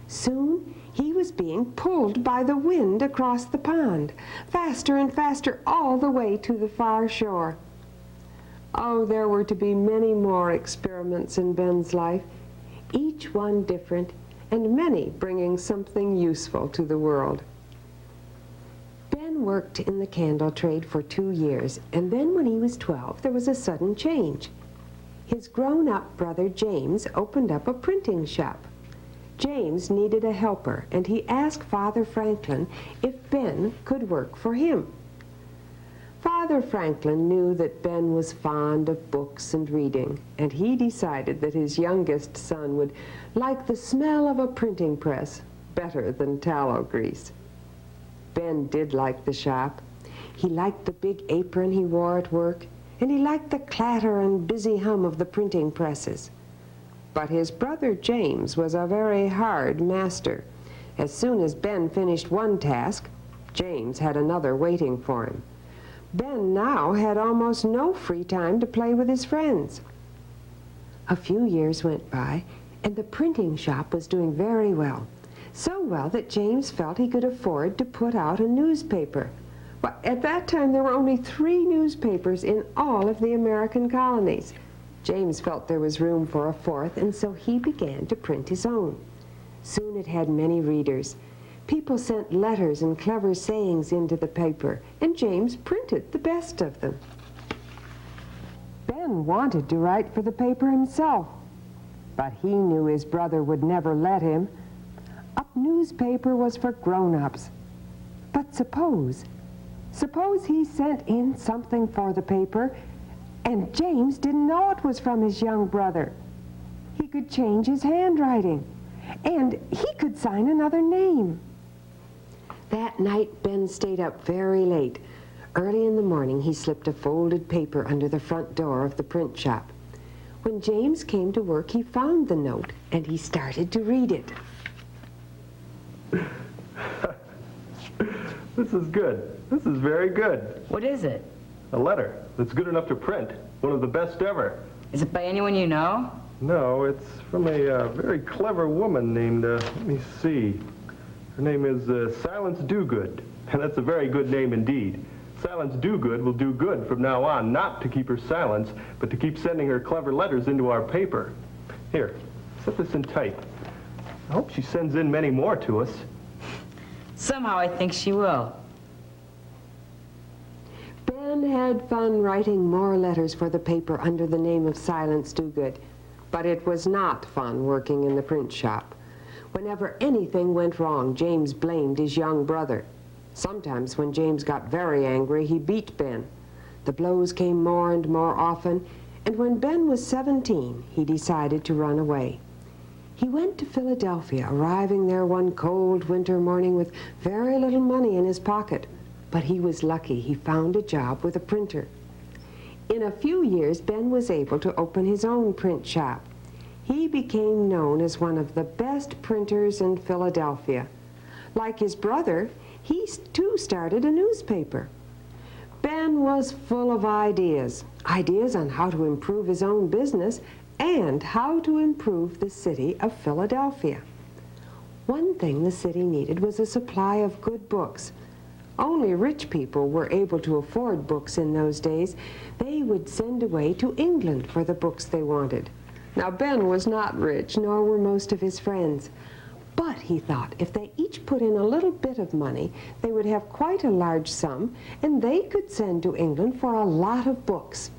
Soon he was being pulled by the wind across the pond, faster and faster all the way to the far shore. Oh, there were to be many more experiments in Ben's life, each one different, and many bringing something useful to the world. Ben worked in the candle trade for 2 years, and then when he was 12, there was a sudden change. His grown-up brother James opened up a printing shop. James needed a helper, and he asked Father Franklin if Ben could work for him. Father Franklin knew that Ben was fond of books and reading, and he decided that his youngest son would like the smell of a printing press better than tallow grease. Ben did like the shop. He liked the big apron he wore at work, and he liked the clatter and busy hum of the printing presses. But his brother James was a very hard master. As soon as Ben finished one task, James had another waiting for him. Ben now had almost no free time to play with his friends. A few years went by, and the printing shop was doing very well. So well that James felt he could afford to put out a newspaper. But at that time, there were only 3 newspapers in all of the American colonies. James felt there was room for a 4th, and so he began to print his own. Soon it had many readers. People sent letters and clever sayings into the paper, and James printed the best of them. Ben wanted to write for the paper himself, but he knew his brother would never let him. A newspaper was for grown-ups. But suppose he sent in something for the paper, and James didn't know it was from his young brother. He could change his handwriting, and he could sign another name. That night, Ben stayed up very late. Early in the morning, he slipped a folded paper under the front door of the print shop. When James came to work, he found the note, and he started to read it. This is good. This is very good. What is it? A letter that's good enough to print. One of the best ever. Is it by anyone you know? No, it's from a very clever woman named, let me see. Her name is Silence Dogood, and that's a very good name indeed. Silence Dogood will do good from now on, not to keep her silence, but to keep sending her clever letters into our paper. Here, set this in type. I hope she sends in many more to us. Somehow I think she will. Ben had fun writing more letters for the paper under the name of Silence Dogood, but it was not fun working in the print shop. Whenever anything went wrong, James blamed his young brother. Sometimes when James got very angry, he beat Ben. The blows came more and more often, and when Ben was 17, he decided to run away. He went to Philadelphia, arriving there one cold winter morning with very little money in his pocket. But he was lucky. He found a job with a printer. In a few years, Ben was able to open his own print shop. He became known as one of the best printers in Philadelphia. Like his brother, he too started a newspaper. Ben was full of ideas on how to improve his own business and how to improve the city of Philadelphia. One thing the city needed was a supply of good books. Only rich people were able to afford books in those days. They would send away to England for the books they wanted. Now, Ben was not rich, nor were most of his friends. But he thought if they each put in a little bit of money, they would have quite a large sum, and they could send to England for a lot of books.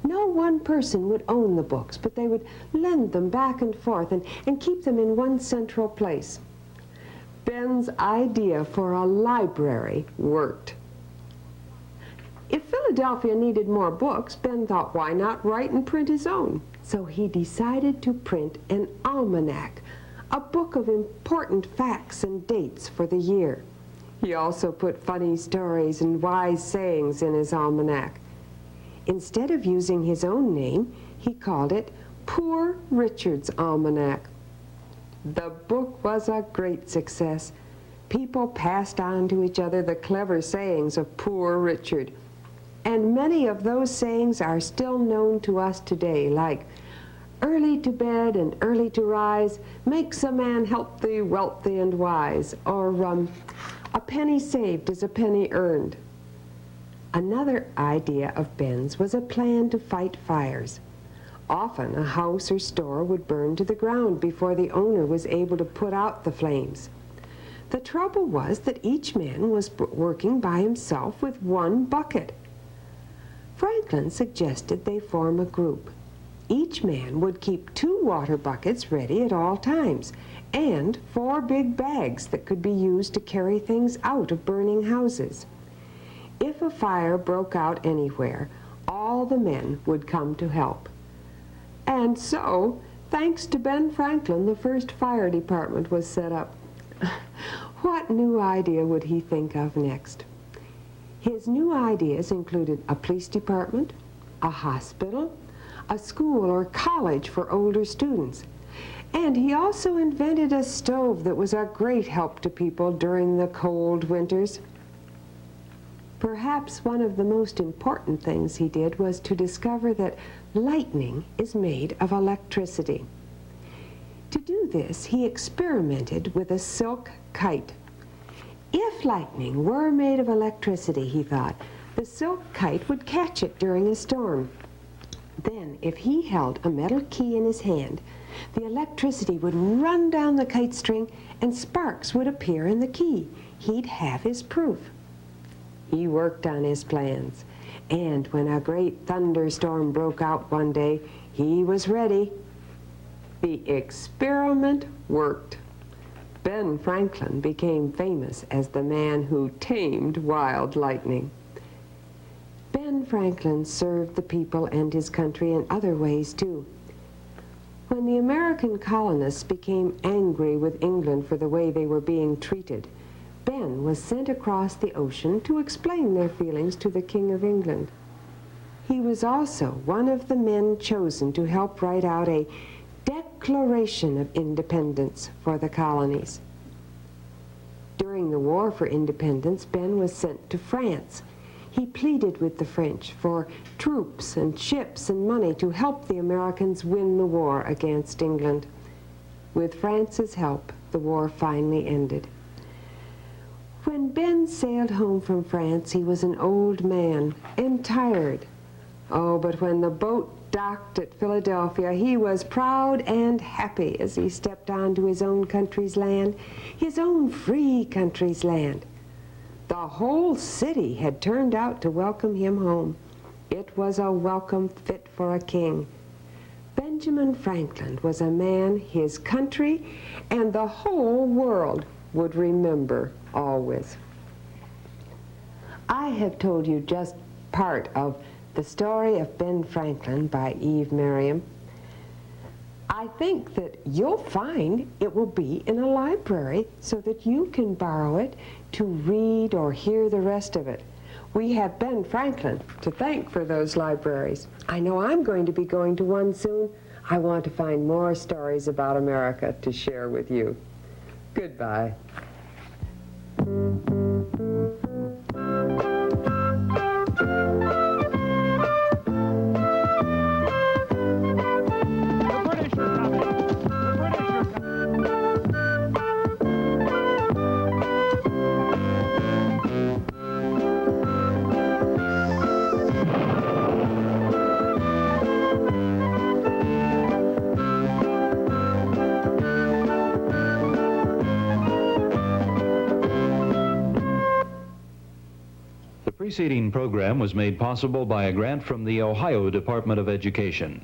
No one person would own the books, but they would lend them back and forth and keep them in one central place. Ben's idea for a library worked. If Philadelphia needed more books, Ben thought, why not write and print his own? So he decided to print an almanac, a book of important facts and dates for the year. He also put funny stories and wise sayings in his almanac. Instead of using his own name, he called it Poor Richard's Almanac. The book was a great success. People passed on to each other the clever sayings of Poor Richard. And many of those sayings are still known to us today, like, early to bed and early to rise makes a man healthy, wealthy, and wise, or a penny saved is a penny earned. Another idea of Ben's was a plan to fight fires. Often a house or store would burn to the ground before the owner was able to put out the flames. The trouble was that each man was working by himself with one bucket. Franklin suggested they form a group. Each man would keep 2 water buckets ready at all times, and 4 big bags that could be used to carry things out of burning houses. If a fire broke out anywhere, all the men would come to help. And so, thanks to Ben Franklin, the first fire department was set up. What new idea would he think of next? His new ideas included a police department, a hospital, a school or college for older students. And he also invented a stove that was a great help to people during the cold winters. Perhaps one of the most important things he did was to discover that lightning is made of electricity. To do this, he experimented with a silk kite. If lightning were made of electricity, he thought, the silk kite would catch it during a storm. Then, if he held a metal key in his hand, the electricity would run down the kite string and sparks would appear in the key. He'd have his proof. He worked on his plans, and when a great thunderstorm broke out one day, he was ready. The experiment worked. Ben Franklin became famous as the man who tamed wild lightning. Ben Franklin served the people and his country in other ways, too. When the American colonists became angry with England for the way they were being treated, Ben was sent across the ocean to explain their feelings to the King of England. He was also one of the men chosen to help write out a Declaration of Independence for the colonies. During the War for Independence, Ben was sent to France. He pleaded with the French for troops and ships and money to help the Americans win the war against England. With France's help, the war finally ended. When Ben sailed home from France, he was an old man and tired. Oh, but when the boat docked at Philadelphia, he was proud and happy as he stepped onto his own country's land, his own free country's land. The whole city had turned out to welcome him home. It was a welcome fit for a king. Benjamin Franklin was a man his country and the whole world would remember always. I have told you just part of The Story of Ben Franklin by Eve Merriam. I think that you'll find it will be in a library so that you can borrow it to read or hear the rest of it. We have Ben Franklin to thank for those libraries. I know I'm going to be going to one soon. I want to find more stories about America to share with you. Goodbye. The preceding program was made possible by a grant from the Ohio Department of Education.